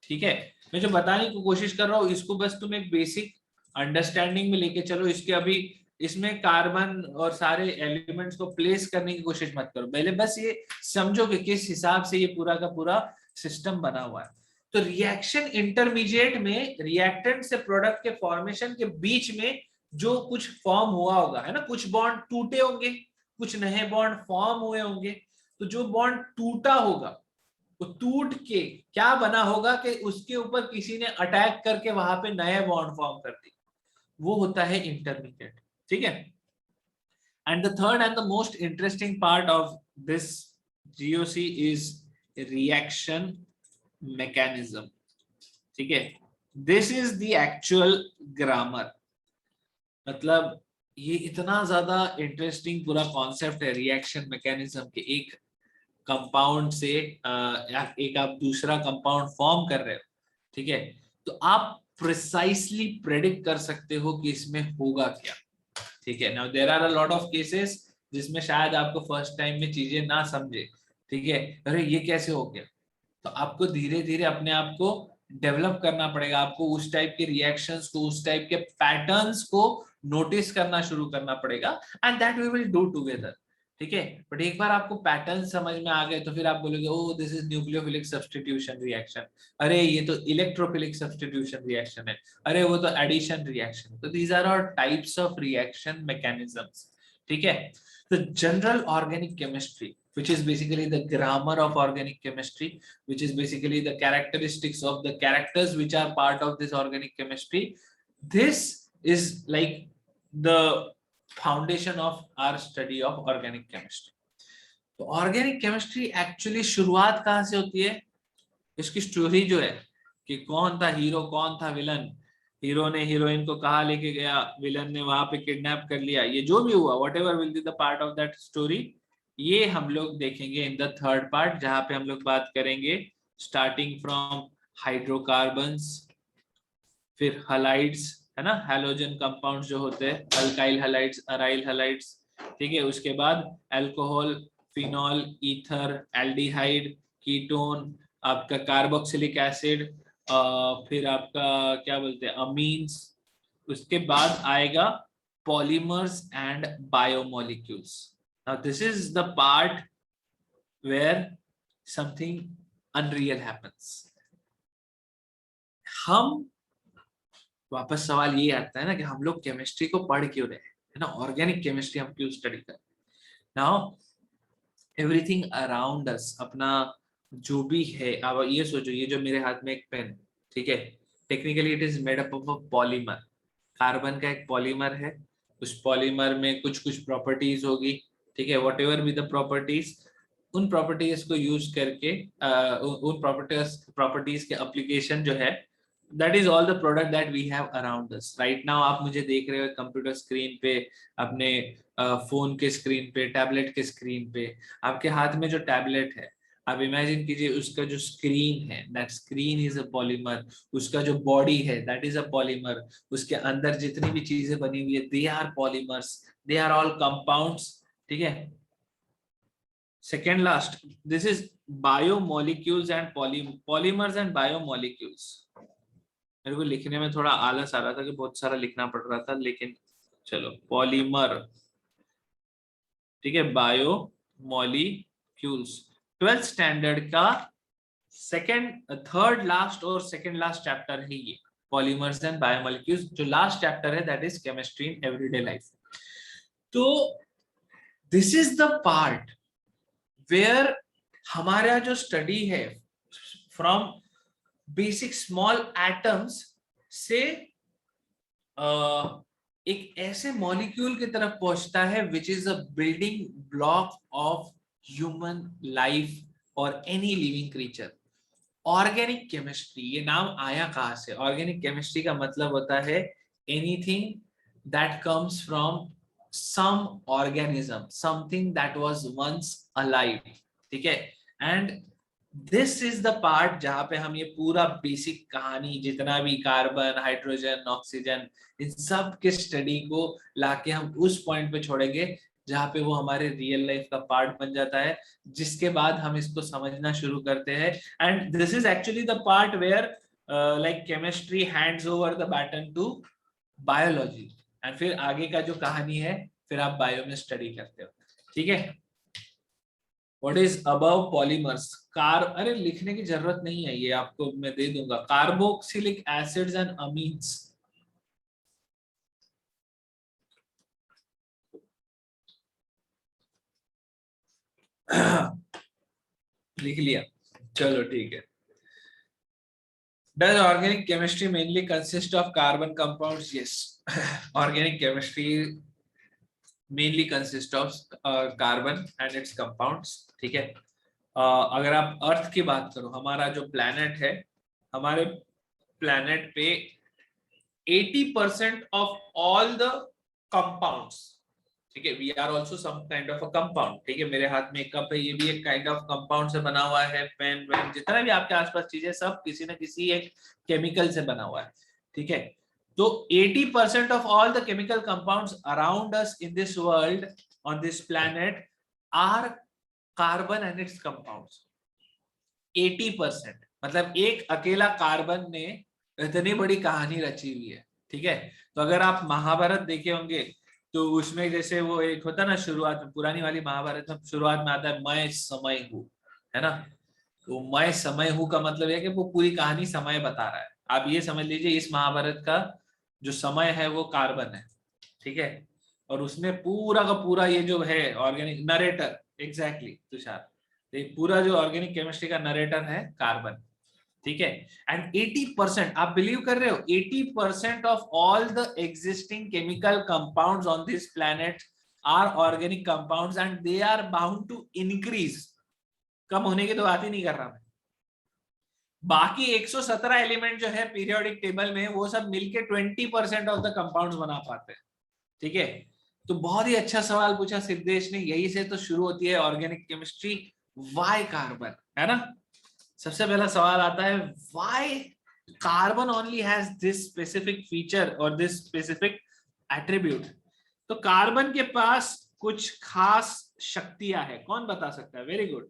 ठीक है। मैं जो बताने की कोशिश कर रहा हूँ इसको बस तुम एक बेसिक अंडरस्टैंडिंग में लेके चलो। इसके अभी इसमें कार्बन और सारे एलिमेंट्स को प्लेस करने की कोशिश मत करो, पहले बस ये समझो कि किस हिसाब से ये पूरा का पूरा सिस्टम बना हुआ है। तो रिएक्शन इंटरमीडिएट में रिएक्टेंट से प्रोडक्ट के फॉर्मेशन के बीच में जो कुछ फॉर्म हुआ होगा, है ना, कुछ बॉन्ड टूटे होंगे, कुछ नए बॉन्ड फॉर्म हुए होंगे। तो जो बॉन्ड टूटा होगा तो टूट के क्या बना होगा कि उसके ऊपर किसी ने अटैक करके वहां पे नए बॉन्ड फॉर्म कर दिए, वो होता है इंटरमीडिएट, ठीक है। And the third and the most interesting part of this GOC is reaction mechanism, ठीक है। This is the actual grammar. मतलब ये इतना ज्यादा इंटरेस्टिंग पूरा कॉन्सेप्ट है रिएक्शन मैकेनिज्म के। एक कंपाउंड से एक आप दूसरा कंपाउंड फॉर्म कर रहे हो, ठीक है, तो आप प्रिसाइसली प्रेडिक्ट कर सकते हो कि इसमें होगा क्या, ठीक है। Now there are a lot of cases जिसमें शायद आपको फर्स्ट टाइम में चीजें ना समझे, ठीक है, अरे ये कैसे हो गया। तो आपको धीरे धीरे अपने आप को डेवलप करना पड़ेगा, आपको उस टाइप के रिएक्शंस को, उस टाइप के पैटर्न्स को नोटिस करना शुरू करना पड़ेगा, and that we will do together, ठीक है। बट एक बार आपको पैटर्न समझ में आ गए तो फिर आप बोलोगे oh this is nucleophilic substitution reaction, अरे ये तो इलेक्ट्रोफिलिक सब्स्टिट्यूशन रिएक्शन है, अरे वो तो एडिशन रिएक्शन। तो these are all types of reaction mechanisms, ठीक है। तो general organic chemistry, which is basically the grammar of organic chemistry, which is basically the characteristics of the characters which are part of this organic chemistry. This is like the foundation of our study of organic chemistry. तो organic chemistry actually शुरुआत कहाँ से होती है? इसकी story जो है कि कौन था हीरो, कौन था विलन, हीरो ने हीरोइन को कहाँ लेके गया, विलन ने वहां पे किडनैप कर लिया, ये जो भी हुआ what ever will be the part of that story, ये हम लोग देखेंगे इन द थर्ड पार्ट, जहां पे हम लोग बात करेंगे स्टार्टिंग फ्रॉम हाइड्रोकार्बन्स, फिर हलाइड्स, है ना, हैलोजन कंपाउंड्स जो होते हैं, अल्काइल हलाइड्स, अराइल हलाइड्स, ठीक है। उसके बाद alcohol, phenol, ether, aldehyde, ketone, आपका कार्बोक्सिलिक एसिड, फिर आपका क्या बोलते हैं अमीन्स, उसके बाद आएगा polymers and biomolecules. Now this is the part where something unreal happens. हम वापस सवाल ये आता है ना कि हम लोग केमिस्ट्री को पढ़ क्यों रहे हैं, है ना, ऑर्गेनिक केमिस्ट्री हम क्यों स्टडी कर। नाउ एवरीथिंग अराउंड अस, अपना जो भी है, अब ये सोचो, ये जो मेरे हाथ में एक पेन, ठीक है, technically it is made up of a polymer, carbon का एक पॉलीमर है, उस पॉलीमर में कुछ कुछ प्रॉपर्टीज होगी, ठीक है, whatever be the properties, उन प्रॉपर्टीज को यूज करके उन प्रॉपर्टीज के एप्लीकेशन जो है, that is all the product that we have around us right now. आप मुझे देख रहे हो कंप्यूटर स्क्रीन पे, अपने फोन के स्क्रीन पे, टैबलेट के स्क्रीन पे, आपके हाथ में जो टैबलेट है, आप इमेजिन कीजिए उसका जो स्क्रीन है, that screen is a polymer, उसका जो बॉडी है दैट इज अ पॉलीमर, उसके अंदर जितनी भी चीजें बनी हुई है they are polymers, they are all compounds, ठीक है। Second last, this is biomolecules and polymers and biomolecules. मेरे को लिखने में थोड़ा आलस आ रहा था कि बहुत सारा लिखना पड़ रहा था, लेकिन चलो, पॉलीमर, ठीक है, बायो मॉलिक्यूल्स, 12th स्टैंडर्ड का सेकंड थर्ड लास्ट और सेकंड लास्ट चैप्टर है ये, पॉलीमर्स एंड बायोमोलिक्यूल्स। जो लास्ट चैप्टर है that is chemistry in everyday life. तो this is the part where हमारा जो स्टडी है फ्रॉम बेसिक स्मॉल एटम्स से एक ऐसे मॉलिक्यूल की तरफ पहुंचता है which is a building block of human life और any living creature. Organic chemistry, ये नाम आया कहां से? ऑर्गेनिक केमिस्ट्री का मतलब होता है anything that comes from some organism, something that was once alive, ठीक है। And this is the part जहां पे हम ये पूरा बेसिक कहानी, जितना भी कार्बन, हाइड्रोजन, ऑक्सीजन, इन सब के स्टडी को लाके हम उस पॉइंट पे छोड़ेंगे जहां पे वो हमारे रियल लाइफ का पार्ट बन जाता है, जिसके बाद हम इसको समझना शुरू करते हैं। And this is actually the part where like chemistry hands over the baton to biology, एंड फिर आगे का जो कहानी है फिर आप बायो में स्टडी करते हो, ठीक है। What is above polymers? अरे लिखने की जरूरत नहीं है, ये आपको मैं दे दूंगा, कार्बोक्सिलिक एसिड्स एंड अमीन्स। लिख लिया, चलो ठीक है। Does organic chemistry mainly consist of carbon compounds? Yes. Organic chemistry mainly consists of carbon and its compounds, ठीक है। अगर आप अर्थ की बात करो, हमारा जो प्लैनेट है, हमारे प्लैनेट पे 80% ऑफ ऑल द कंपाउंड्स, ठीक है, we are also some kind of a compound, ठीक है। मेरे हाथ में एक कप है, ये भी एक काइंड ऑफ कंपाउंड से बना हुआ है, पेन वेन जितना भी आपके आसपास चीजें, सब किसी न किसी एक केमिकल से बना हुआ है, ठीक है। तो 80% of all the chemical compounds around us in this world, on this planet, are carbon and its compounds. 80%, मतलब एक अकेला कार्बन ने इतनी बड़ी कहानी रची हुई है, ठीक है। तो अगर आप महाभारत देखे होंगे तो उसमें जैसे वो एक होता ना शुरुआत में, पुरानी वाली महाभारत में शुरुआत में आता है मैं समय हूँ, है ना। तो मैं समय हूँ का मतलब है कि वो पूरी कहानी समय बता रहा है। आप ये समझ लीजिए इस महाभारत का जो समय है वो कार्बन है, ठीक है। और उसमें पूरा का पूरा ये जो है ऑर्गेनिक नरेटर, एग्जैक्टली तुषार, ये पूरा जो ऑर्गेनिक केमिस्ट्री का नरेटर है कार्बन, ठीक है। एंड 80%, आप बिलीव कर रहे हो, 80% of all the existing chemical compounds on this planet are organic compounds and they are bound to increase. कम होने की तो बात ही नहीं कर रहा मैं। बाकी 117 एलिमेंट जो है पीरियोडिक टेबल में, वो सब मिलके 20% ऑफ द कंपाउंड्स बना पाते हैं, ठीक है। तो बहुत ही अच्छा सवाल पूछा सिद्धेश ने, यही से तो शुरू होती है ऑर्गेनिक केमिस्ट्री। वाई कार्बन, है ना। सबसे पहला सवाल आता है why carbon only has this specific feature और दिस स्पेसिफिक एट्रीब्यूट। तो कार्बन के पास कुछ खास शक्तियां है, कौन बता सकता है? वेरी गुड,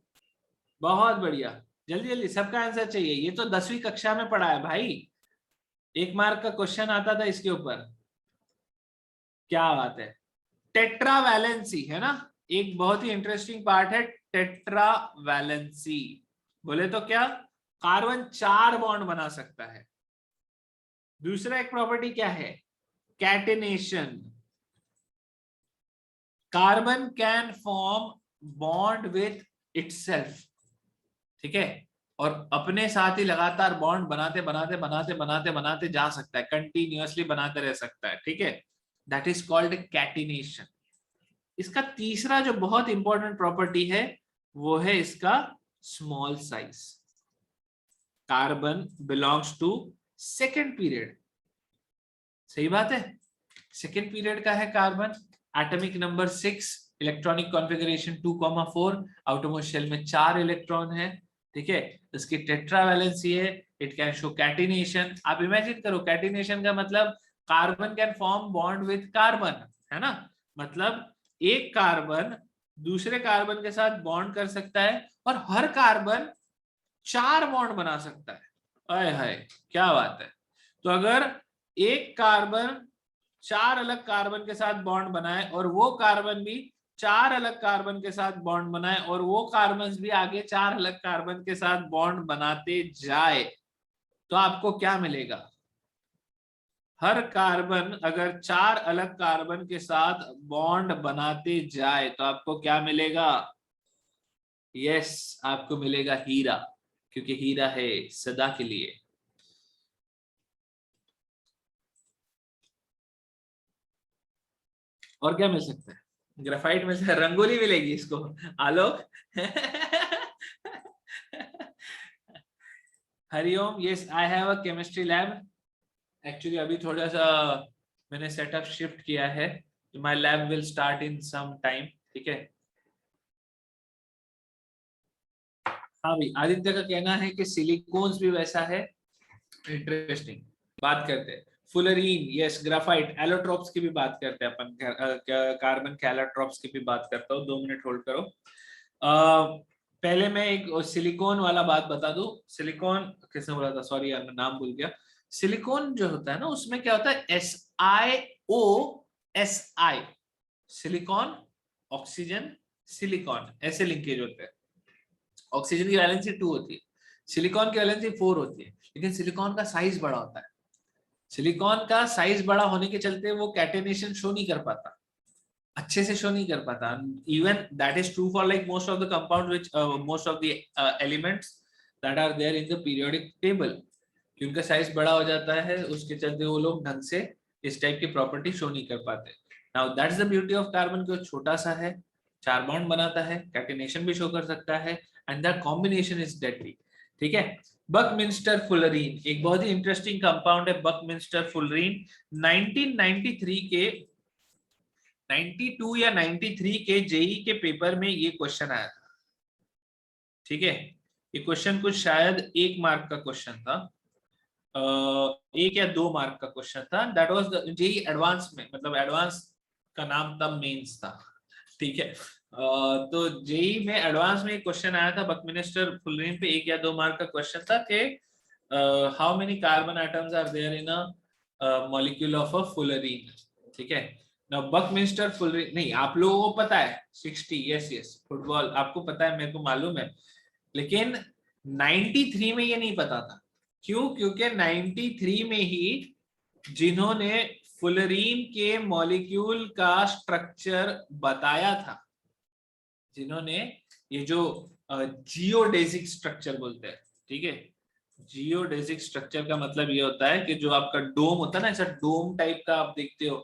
बहुत बढ़िया, जल्दी जल्दी सबका आंसर चाहिए। ये तो 10वीं कक्षा में पढ़ा है भाई, 1 मार्क का क्वेश्चन आता था इसके ऊपर। क्या बात है, टेट्रावैलेंसी, है ना। एक बहुत ही इंटरेस्टिंग पार्ट है टेट्रावैलेंसी। बोले तो क्या, कार्बन 4 बॉन्ड बना सकता है, दूसरा एक प्रॉपर्टी क्या है, catenation. Carbon can form bond with itself, ठीक है, और अपने साथ ही लगातार बॉन्ड बनाते बनाते बनाते बनाते बनाते जा सकता है, कंटिन्यूअसली बनाते रह सकता है, ठीक है, दैट इज कॉल्ड कैटिनेशन। इसका तीसरा जो बहुत इंपॉर्टेंट प्रॉपर्टी है वो है इसका small size. Carbon belongs to second period, सही बात है, सेकेंड पीरियड का है carbon, atomic number 6, electronic configuration 2,4, outermost shell में 4 इलेक्ट्रॉन है, ठीक है, इसकी टेट्रा वैलेंसी है, इट कैन शो कैटिनेशन। आप इमेजिन करो, कैटिनेशन का मतलब carbon can form bond with carbon, है ना, मतलब एक कार्बन दूसरे कार्बन के साथ बॉन्ड कर सकता है और हर कार्बन 4 बॉन्ड बना सकता है। आय हाय क्या बात है। तो अगर एक कार्बन 4 अलग कार्बन के साथ बॉन्ड बनाए और वो कार्बन भी 4 अलग कार्बन के साथ बॉन्ड बनाए और वो कार्बन भी आगे 4 अलग कार्बन के साथ बॉन्ड बनाते जाए, तो आपको क्या मिलेगा, हर कार्बन अगर 4 अलग कार्बन के साथ बॉन्ड बनाते जाए तो आपको क्या मिलेगा, यस आपको मिलेगा हीरा, क्योंकि हीरा है सदा के लिए। और क्या मिल सकता है, ग्रेफाइट में से रंगोली मिलेगी इसको, Alok. Hariom, yes I have a chemistry lab. Actually अभी थोड़ा सा मैंने सेटअप शिफ्ट किया है, तो my lab will start in some time, ठीक है। हाँ भाई, आदित्य का कहना है कि सिलिकॉन्स भी वैसा है, इंटरेस्टिंग। बात करते हैं फुलरीन, यस ग्राफाइट, एलोट्रोप्स की भी बात करते हैं अपन, कार्बन के एलोट्रोप्स की भी बात करता हूँ, 2 मिनट होल्ड करो। पहले मैं एक सिलिकॉन वाला बात बता दूं, सिलिकॉन किसने बोला था, सॉरी यार मैं नाम भूल गया। सिलिकॉन जो होता है ना उसमें क्या होता है, SiO(Si), सिलिकॉन ऑक्सीजन सिलिकॉन, ऐसे लिंकेज होते हैं। ऑक्सीजन की वैलेंसी 2 होती है, सिलिकॉन की वैलेंसी 4 होती है, लेकिन सिलिकॉन का साइज बड़ा होता है। सिलिकॉन का साइज बड़ा होने के चलते वो कैटेनेशन शो नहीं कर पाता, अच्छे से शो नहीं कर पाता। Even that is true for like most of the compound which most of the elements that are there in the periodic table, कि उनका साइज बड़ा हो जाता है, उसके चलते वो लोग ढंग से इस टाइप की प्रॉपर्टी शो नहीं कर पाते। Now that's the beauty of carbon, कि वो छोटा सा है, 4 बॉन्ड बनाता है, कैटिनेशन भी शो कर सकता है, and that combination is deadly, ठीक है। बकमिंस्टर फुलरीन एक बहुत ही इंटरेस्टिंग कंपाउंड है, बकमिंस्टर फुलरीन। 1993 के 92 या 93 के जेई के पेपर में ये क्वेश्चन आया था, ठीक है। ये क्वेश्चन कुछ शायद 1 मार्क का क्वेश्चन था, 1 या 2 मार्क का क्वेश्चन था, that was the JEE advance में, मतलब एडवांस का नाम तब मेंस था, ठीक है। तो जेई में एडवांस में एक क्वेश्चन आया था बकमिंस्टर फुलरीन पे, 1 या 2 मार्क का क्वेश्चन था कि how many carbon atoms are there in a molecule of a fullerene, ठीक है। नाउ बकमिंस्टर फुलरीन, नहीं आप लोगों को पता है 60, यस यस, फुटबॉल आपको पता है, मेरे को मालूम है, लेकिन 93 में ये नहीं पता था। क्यों? क्योंकि 93 में ही जिन्होंने फुलरीन के मॉलिक्यूल का स्ट्रक्चर बताया था, जिन्होंने ये जो जियोडेसिक स्ट्रक्चर बोलते हैं, ठीक है, जियोडेसिक स्ट्रक्चर का मतलब ये होता है कि जो आपका डोम होता है ना, ऐसा डोम टाइप का आप देखते हो,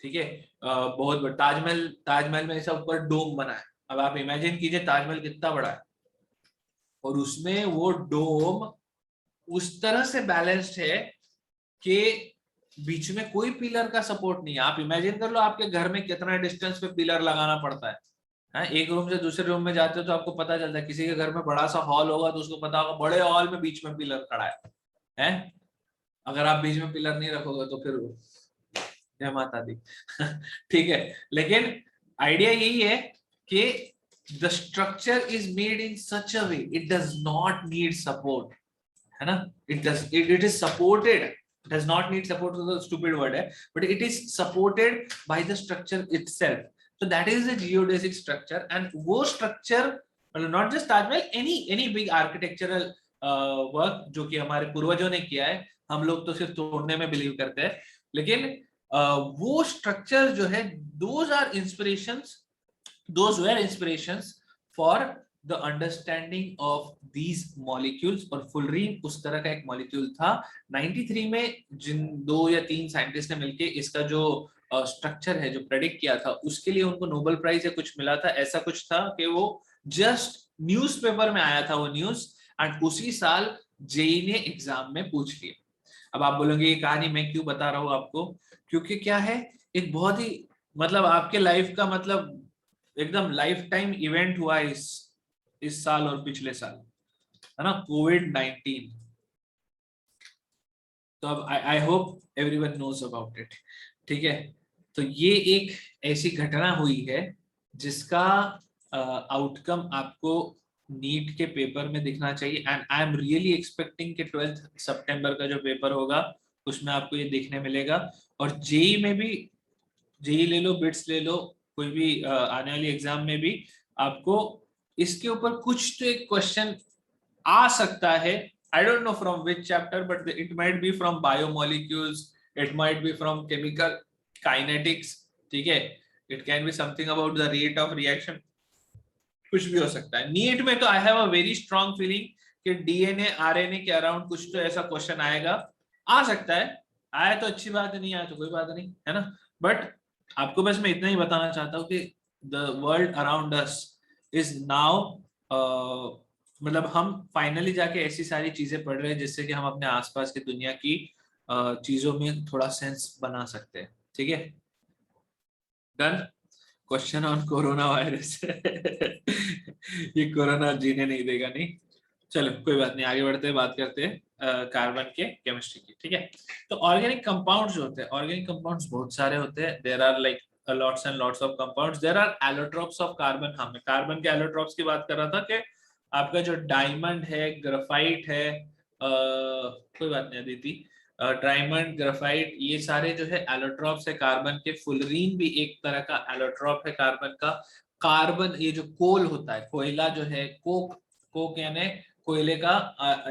ठीक है, बहुत बड़ा ताजमहल, ताजमहल में ऐसा ऊपर डोम बना है। अब आप इमेजिन कीजिए ताजमहल कितना बड़ा है, और उसमें वो डोम उस तरह से बैलेंस्ड है कि बीच में कोई पिलर का सपोर्ट नहीं है। आप इमेजिन कर लो आपके घर में कितना डिस्टेंस पे पिलर लगाना पड़ता है। हाँ, एक रूम से दूसरे रूम में जाते हो तो आपको पता चलता है, किसी के घर में बड़ा सा हॉल होगा तो उसको पता होगा बड़े हॉल में बीच में पिलर खड़ा है? अगर आप बीच में पिलर नहीं रखोगे तो फिर जय माता दी। ठीक है, लेकिन आइडिया यही है कि the structure is made in such a way it does not need support, है ना, it is supported, does not need support to the stupid word है, but it is supported by the structure itself, so that is the geodesic structure, and वो structure not just Taj Mahal, any big architectural work जो कि हमारे पूर्वजों ने किया है, हम लोग तो सिर्फ तोड़ने में बिलीव करते हैं, लेकिन वो स्ट्रक्चर जो है, those are inspirations, those were inspirations for the understanding of these molecules. और फुलरीन उस तरह का एक मॉलिक्यूल था। 93 में जिन 2 या 3 साइंटिस्ट ने मिलके इसका जो स्ट्रक्चर है जो प्रेडिक्ट किया था, उसके लिए उनको नोबेल प्राइज या कुछ मिला था, ऐसा कुछ था कि वो जस्ट न्यूज़पेपर में आया था वो न्यूज, एंड उसी साल जेई ने एग्जाम में पूछ लिया। अब आप बोलोगे ये कहानी मैं क्यों बता रहा हूँ आपको, क्योंकि क्या है, एक बहुत ही मतलब आपके लाइफ का मतलब एकदम लाइफ टाइम इवेंट हुआ इस साल और पिछले साल, है ना, कोविड-19। तो अब I hope everyone knows about it, ठीक है। तो ये एक ऐसी घटना हुई है जिसका आउटकम आपको नीट के पेपर में दिखना चाहिए, and I am really expecting कि 12 सितंबर का जो पेपर होगा उसमें आपको ये देखने मिलेगा। और जेई में भी, जेई ले लो, बिट्स ले लो, कोई भी आने वाली एग्जाम में भी आपको इसके ऊपर कुछ तो एक क्वेश्चन आ सकता है। आई don't know from which chapter, but it might be from biomolecules, it might be from chemical kinetics, ठीक है, it can be something about the rate of reaction, कुछ भी हो सकता है। नीट में तो आई have a very strong feeling कि डीएनए आरएनए के अराउंड कुछ तो ऐसा क्वेश्चन आएगा, आ सकता है, आया तो अच्छी बात है, नहीं आया तो कोई बात नहीं, है ना। बट आपको बस मैं इतना ही बताना चाहता हूँ कि the world around us is now, मतलब हम फाइनली जाके ऐसी सारी चीजें पढ़ रहे हैं जिससे कि हम अपने आसपास की दुनिया की चीजों में थोड़ा सेंस बना सकते हैं, ठीक है। Done. Question on corona virus ये कोरोना जीने नहीं देगा, नहीं। चलो कोई बात नहीं, आगे बढ़ते हैं, बात करते हैं कार्बन के केमिस्ट्री की, ठीक है। तो ऑर्गेनिक कंपाउंड्स जो होते हैं, ऑर्गेनिक कंपाउंड्स बहुत सारे होते हैं, there are like lots and lots of compounds, there are allotropes of carbon. हाँ, मैं कार्बन के एलोट्रोप्स की बात कर रहा था कि आपका जो डायमंड है, ग्राफाइट है, कोई बात नहीं अदिति, डायमंड, ग्राफाइट, ये सारे जो है एलोट्रॉप्स है कार्बन के। फुलरीन भी एक तरह का एलोट्रॉप है कार्बन का। कार्बन, ये जो कोल होता है, कोयला जो है, कोक, कोक यानी कोयले का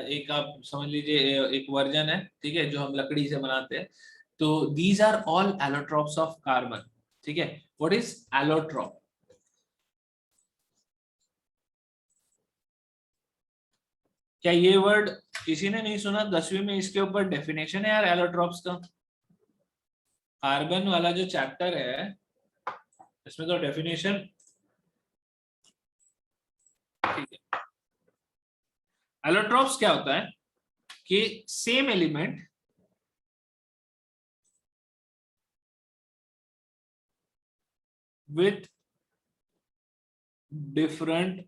एक आप समझ लीजिए एक वर्जन है, ठीक है, जो हम लकड़ी से बनाते हैं। तो these are all allotropes of carbon, ठीक है। What is allotrope? क्या ये वर्ड किसी ने नहीं सुना 10वीं में? इसके ऊपर डेफिनेशन है यार एलोट्रॉप्स का, कार्बन वाला जो चैप्टर है इसमें तो डेफिनेशन, ठीक है। एलोट्रॉप्स क्या होता है कि same element with different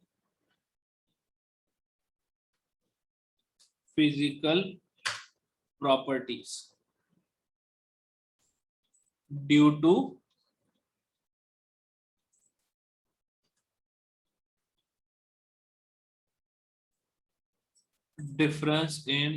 physical properties due to difference in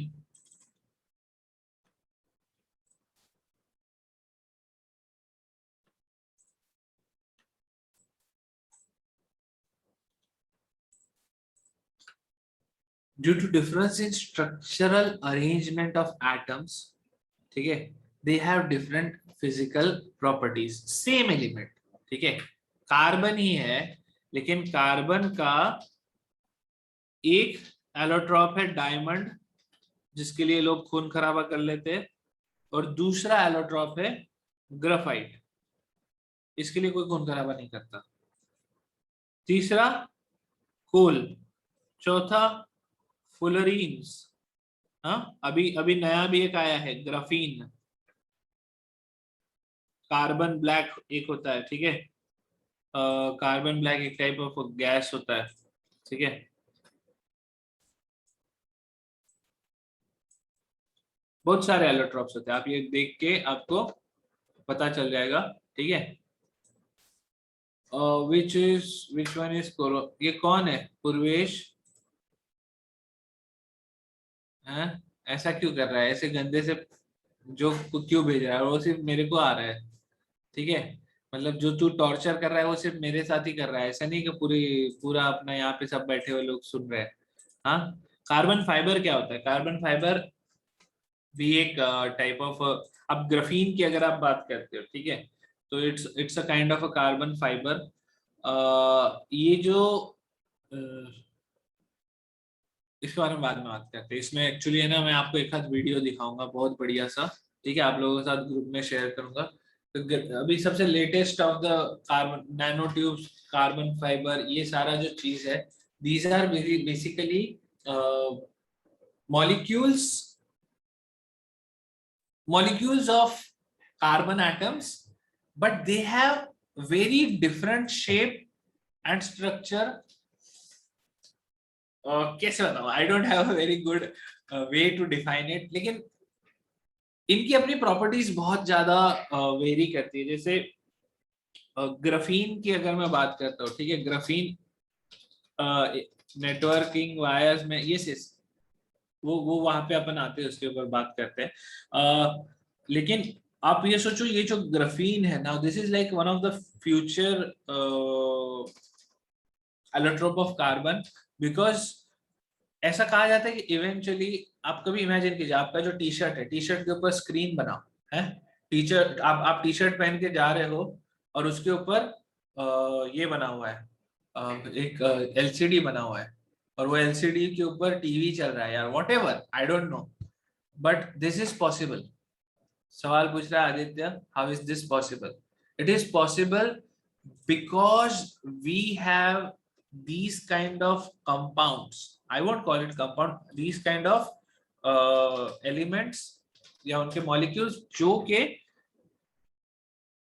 due to difference in structural arrangement of atoms, ठीक है, they have different physical properties, same element, ठीक है, कार्बन ही है, लेकिन कार्बन का एक एलोट्रॉप है डायमंड, जिसके लिए लोग खून खराबा कर लेते हैं, और दूसरा एलोट्रॉप है ग्राफाइट, इसके लिए कोई खून खराबा नहीं करता। तीसरा कोल, चौथा फुलरीन्स, हाँ, अभी अभी नया भी एक आया है ग्राफीन, कार्बन ब्लैक एक होता है, ठीक है, कार्बन ब्लैक एक टाइप ऑफ गैस होता है, ठीक है। बहुत सारे एलोट्रॉप्स होते हैं, आप ये देख के आपको पता चल जाएगा, ठीक है। विच वन इज कोरो, ये कौन है पूर्वेश, हैं? ऐसा क्यों कर रहा है, ऐसे गंदे से जो क्यों भेज रहा है, वो सिर्फ मेरे को आ रहा है, ठीक है। मतलब जो तू टॉर्चर कर रहा है वो सिर्फ मेरे साथ ही कर रहा है, ऐसा नहीं कि पूरा अपना यहाँ पे सब बैठे हुए लोग सुन रहे हैं। हाँ, कार्बन फाइबर क्या होता है? कार्बन फाइबर भी एक टाइप ऑफ, अब ग्राफीन की अगर आप बात करते हो, ठीक है, तो it's a kind of a carbon fibre. ये जो इसके बारे में बाद में बात करते हैं। इसमें एक्चुअली है ना, मैं आपको एक आध वीडियो दिखाऊंगा बहुत बढ़िया सा, ठीक है, आप लोगों के साथ ग्रुप में शेयर करूंगा। तो अभी सबसे latest of the carbon nano tubes, carbon fibre, ये सारा जो चीज है, these are basically molecules molecules of carbon atoms, but they have very different shape and structure। कैसे बताऊं, I don't have a very good way to define it, लेकिन इनकी अपनी प्रॉपर्टीज बहुत ज्यादा वेरी करती है। जैसे ग्राफीन की अगर मैं बात करता हूँ, ठीक है, ग्राफीन नेटवर्किंग वायर्स में ये वो वहां पे अपन आते हैं, उसके ऊपर बात करते हैं। लेकिन आप ये सोचो, ये जो ग्राफीन है ना, this is like one of the future allotrope of carbon, because ऐसा कहा जाता है कि इवेंचुअली, आप कभी इमेजिन कीजिए, आपका जो टी शर्ट है, टी शर्ट के ऊपर स्क्रीन बनाओ है, टी शर्ट, आप टी शर्ट पहन के जा रहे हो और उसके ऊपर ये बना हुआ है, एक एलसीडी बना हुआ है, और वो एलसीडी के ऊपर टीवी चल रहा है यार, whatever, I don't know, but this is possible. सवाल पूछ रहा है Aditya, how is this possible? It is possible because we have these kind of compounds, I won't call it compound, these kind of elements या उनके molecules जो के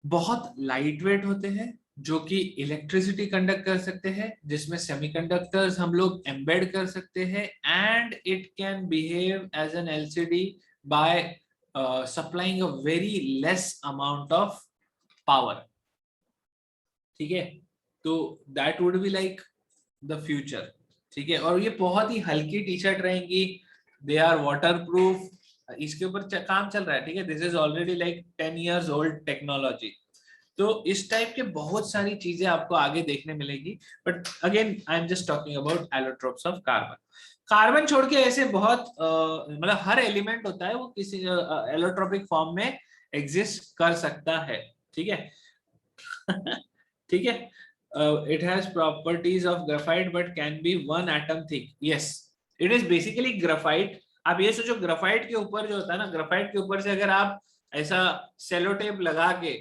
बहुत light weight होते हैं, जो कि इलेक्ट्रिसिटी कंडक्ट कर सकते हैं, जिसमें सेमीकंडक्टर्स हम लोग एम्बेड कर सकते हैं, and it can behave as an LCD by supplying a very less amount of power, ठीक है। तो that would be like the future, ठीक है। और ये बहुत ही हल्की टी शर्ट रहेंगी, दे आर वाटर प्रूफ, इसके ऊपर काम चल रहा है, ठीक है, this is already like 10 years old technology. तो इस टाइप के बहुत सारी चीजें आपको आगे देखने मिलेगी, but again I am just talking about allotropes of carbon. Carbon छोड़ के ऐसे बहुत मतलब हर एलिमेंट होता है वो किसी एलोट्रोपिक फॉर्म में एग्जिस्ट कर सकता है, ठीक है। ठीक है, it has properties of graphite but can be one atom thick, yes it is basically graphite। आप ये सोचो, ग्राफाइट के ऊपर जो होता है ना, ग्राफाइट के ऊपर से अगर आप ऐसा सेलो टेप लगा के,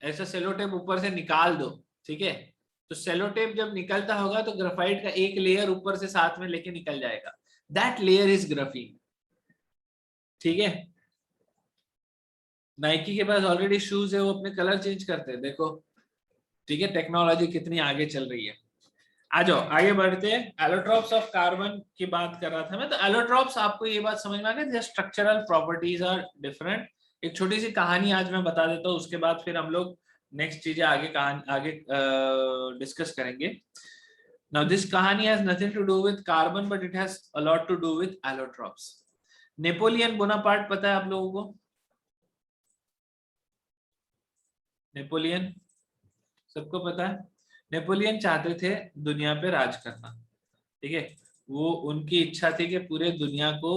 ऐसा सेलो टेप ऊपर से निकाल दो, ठीक है, तो सेलो टेप जब निकलता होगा तो ग्राफाइट का एक लेयर ऊपर से साथ में लेके निकल जाएगा, दैट लेयर इज ग्राफीन, ठीक है। नाइकी के पास ऑलरेडी शूज है, वो अपने कलर चेंज करते हैं, देखो, ठीक है, टेक्नोलॉजी कितनी आगे चल रही है। आ जाओ आगे बढ़ते हैं। एलोट्रोप्स ऑफ कार्बन की बात कर रहा था मैं, तो एलोट्रोप्स, आपको ये बात समझ में आ गई, स्ट्रक्चरल प्रॉपर्टीज आर डिफरेंट। एक छोटी सी कहानी आज मैं बता देता हूँ, उसके बाद फिर हम लोग नेक्स्ट चीजें आगे डिस्कस करेंगे। नाउ दिस कहानी has nothing to do with carbon, but it has a lot to do with allotropes. Napoleon Bonaparte पता है आप लोगों को? नेपोलियन सबको पता है। नेपोलियन चाहते थे दुनिया पे राज करना, ठीक है, वो उनकी इच्छा थी कि पूरे दुनिया को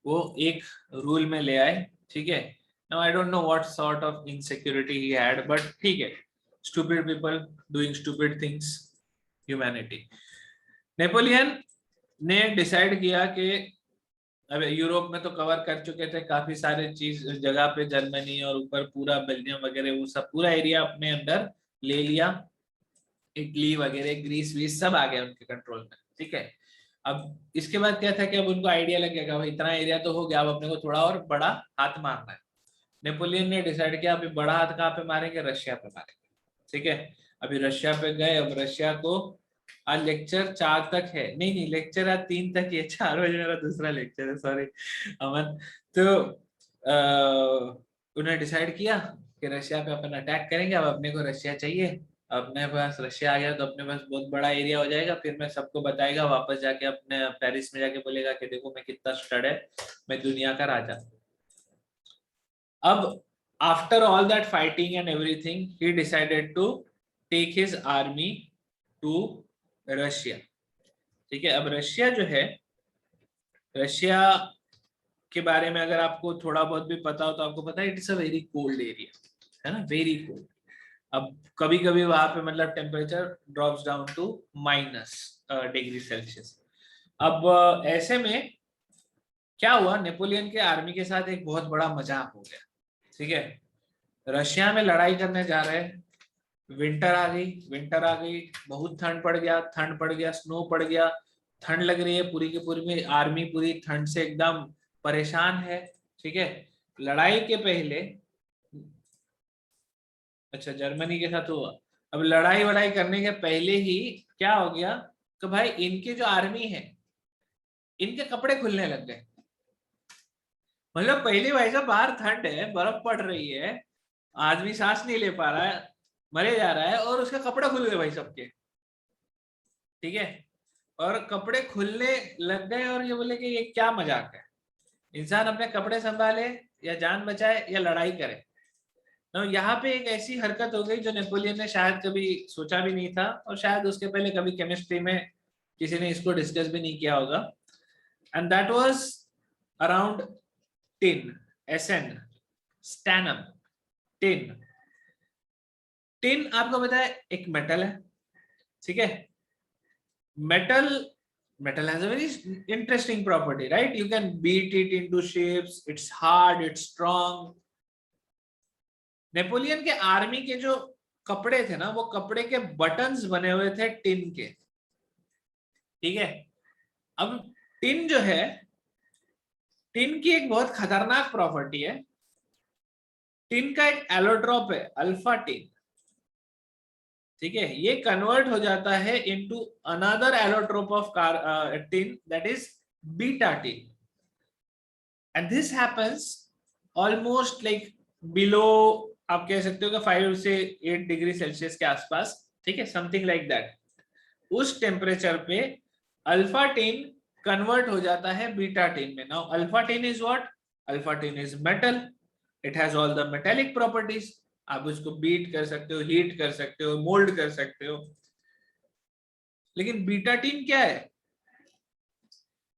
वो एक रूल में ले आए, ठीक है। Now I don't know what sort of insecurity he had, but ठीक है, stupid people doing stupid things, humanity. Napoleon ने डिसाइड किया कि अब यूरोप में तो कवर कर चुके थे काफी सारे चीज जगह पे, जर्मनी और ऊपर पूरा बेल्जियम वगैरह, वो सब पूरा एरिया अपने अंदर ले लिया, इटली वगैरह, ग्रीस वीस सब आ गया उनके कंट्रोल में, ठीक है। अब इसके बाद क्या था कि अब उनको आइडिया लग गया भाई इतना एरिया तो हो गया, अब अपने को थोड़ा और बड़ा हाथ मारना है। नेपोलियन ने डिसाइड किया अभी बड़ा हाथ कहाँ पे मारेंगे, रशिया पे मारेंगे, ठीक है। अभी रशिया पे गए, अब रशिया को आज लेक्चर 4 तक है, नहीं नहीं लेक्चर आज 3 तक ही है, 4 बजे मेरा दूसरा लेक्चर है, सॉरी अमन। तो उन्होंने डिसाइड किया कि रशिया पे अपन अटैक करेंगे, अब अपने को रशिया चाहिए, अपने पास रशिया आ गया तो अपने पास बहुत बड़ा एरिया हो जाएगा, फिर मैं सबको बताएगा, वापस जाके अपने पेरिस में जाके बोलेगा कि देखो मैं कितना स्टड है, मैं दुनिया का राजा। अब after all that fighting and everything, he decided to take his army to Russia, ठीक है। अब रशिया जो है, रशिया के बारे में अगर आपको थोड़ा बहुत भी पता हो तो आपको पता है it is a very cold area, है ना, वेरी कोल्ड। अब कभी कभी वहां पे मतलब temperature drops down to -degree Celsius. अब ऐसे में क्या हुआ, नेपोलियन के आर्मी के साथ एक बहुत बड़ा मजाक हो गया। ठीक है, रशिया में लड़ाई करने जा रहे हैं, विंटर आ गई, बहुत ठंड पड़ गया, स्नो पड़ गया, ठंड लग रही है पूरी की पूरी में, आर्मी पूरी ठंड से एकदम परेशान है। ठीक है, लड़ाई के पहले, अच्छा जर्मनी के साथ हुआ, अब लड़ाई वड़ाई करने के पहले ही क्या हो गया कि भाई इनके जो आर्मी है इनके कपड़े खुलने लग गए। मतलब पहले भाई साहब बाहर ठंड है, बर्फ पड़ रही है, आदमी सांस नहीं ले पा रहा है, मरे जा रहा है, और उसके कपड़े खुल गए भाई सबके। ठीक है, और कपड़े खुलने लग गए और ये बोले कि ये क्या मजाक है, इंसान अपने कपड़े संभाले या जान बचाए या लड़ाई करे। तो यहाँ पे एक ऐसी हरकत हो गई जो नेपोलियन ने शायद कभी सोचा भी नहीं था, और शायद उसके पहले कभी केमिस्ट्री में किसी ने इसको डिस्कस भी नहीं किया होगा। And that was around tin, एसन, स्टैनम, टिन। टिन आपको पता है एक मेटल है। ठीक है, metal has a very interesting property, right? You can beat it into shapes, it's hard, it's strong. Napoleon के आर्मी के जो कपड़े थे ना, वो कपड़े के बटन्स बने हुए थे टिन के। ठीक है, अब टिन जो है, टिन की एक बहुत खतरनाक प्रॉपर्टी है। टिन का एक एलोट्रोप है, अल्फा टिन। ठीक है, ये कन्वर्ट हो जाता है into another allotrope of tin, that is beta tin, and this happens almost like below, आप कह सकते हो कि 5 से 8 डिग्री सेल्सियस के आसपास। ठीक है, समथिंग लाइक दैट। उस टेम्परेचर पे अल्फा टिन कन्वर्ट हो जाता है बीटा टिन में। Now alpha tin is what? Alpha tin is metal, it has all the metallic properties. आप उसको बीट कर सकते हो, हीट कर सकते हो, मोल्ड कर सकते हो। लेकिन बीटा टिन क्या है?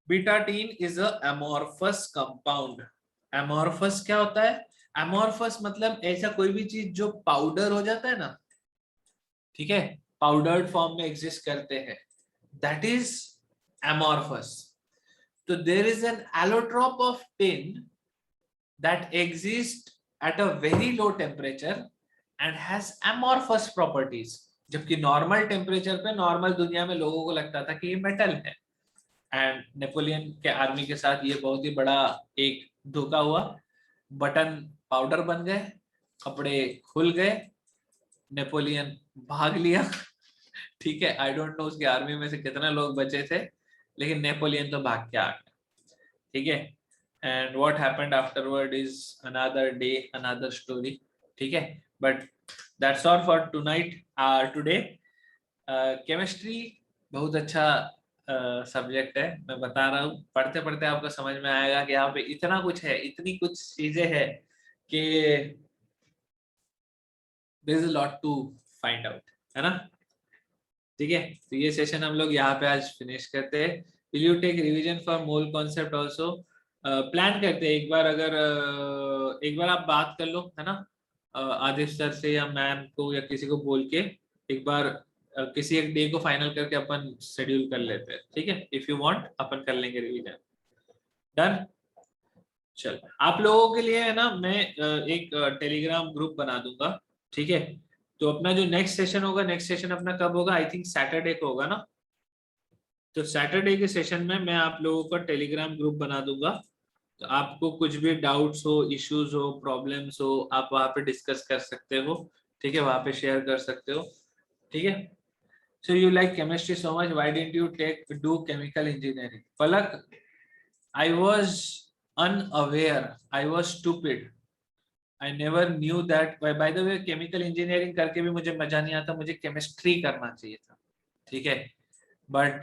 Beta tin is a amorphous compound. Amorphous क्या होता है? एमोर्फस मतलब ऐसा कोई भी चीज जो पाउडर हो जाता है ना, ठीक है, पाउडर्ड फॉर्म में एग्जिस्ट करते हैं, दैट इज एमोर्फस। तो there is an allotrope of tin that exist at a very low temperature and has amorphous properties, जबकि नॉर्मल टेम्परेचर पे नॉर्मल दुनिया में लोगों को लगता था कि ये मेटल है। एंड नेपोलियन के आर्मी के साथ ये बहुत ही बड़ा एक धोखा हुआ। बटन पाउडर बन गए, कपड़े खुल गए, नेपोलियन भाग लिया। ठीक है, आई डोंट नो उसकी आर्मी में से कितने लोग बचे थे, लेकिन नेपोलियन तो भाग के आ गया। ठीक है, and what happened afterward is another day, another story. ठीक है, but that's all for tonight, today. Chemistry बहुत अच्छा सब्जेक्ट है, मैं बता रहा हूँ, पढ़ते पढ़ते आपको समझ में आएगा कि यहाँ पे इतना कुछ है, इतनी कुछ चीजें हैं कि there is a lot to find out, है ना। ठीक है, तो ये सेशन हम लोग यहाँ पे आज फिनिश करते हैं। Will you take revision for mole concept also? Plan करते हैं एक बार, अगर एक बार आप बात कर लो, है ना, आदित्य सर से या मैम को या किसी को बोल के एक बार किसी एक डे को फाइनल करके अपन शेड्यूल कर लेते हैं। ठीक है, इफ यू वांट अपन कर लेंगे रिवीजन। डन। चल, आप लोगों के लिए है ना, मैं एक टेलीग्राम ग्रुप बना दूंगा। ठीक है, तो अपना जो नेक्स्ट सेशन होगा, नेक्स्ट सेशन अपना कब होगा? आई थिंक सैटरडे को होगा ना। तो सैटरडे के सेशन में मैं आप लोगों का टेलीग्राम ग्रुप बना दूंगा, तो आपको कुछ भी डाउट्स हो, इश्यूज हो, प्रॉब्लम्स हो, आप वहां पे डिस्कस कर सकते हो। ठीक है, वहां पे शेयर कर सकते हो। ठीक है, so you like chemistry so much, why didn't you take do chemical engineering? Palak, I was unaware, I was stupid, I never knew that. By the way, chemical engineering करके भी मुझे मजा नहीं आता, मुझे केमिस्ट्री करना चाहिए था। ठीक है, but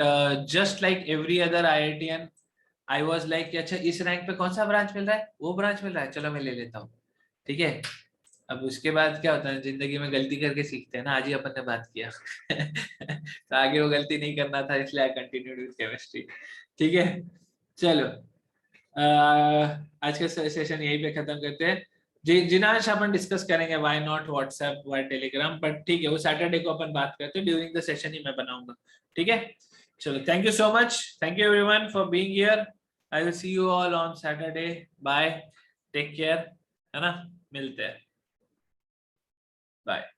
just like every other IITian, I was like अच्छा इस रैंक पे कौन सा ब्रांच मिल रहा है, वो ब्रांच मिल रहा है, चलो मैं ले लेता हूँ। ठीक है, अब उसके बाद क्या होता है, जिंदगी में गलती करके सीखते हैं ना, आज ही अपन ने बात किया। तो आगे वो गलती नहीं करना था, इसलिए आई कंटिन्यूड विद केमिस्ट्री। ठीक है, चलो आज का सेशन यहीं पे खत्म करते हैं। जिनाश अपन डिस्कस करेंगे why not WhatsApp why Telegram, but ठीक है वो सैटरडे को अपन बात करते हैं, ड्यूरिंग द सेशन ही मैं बनाऊंगा। ठीक है, चलो thank you so much, thank you everyone for being here. I will see you all on Saturday, bye, take care, है ना, मिलते हैं, बाय।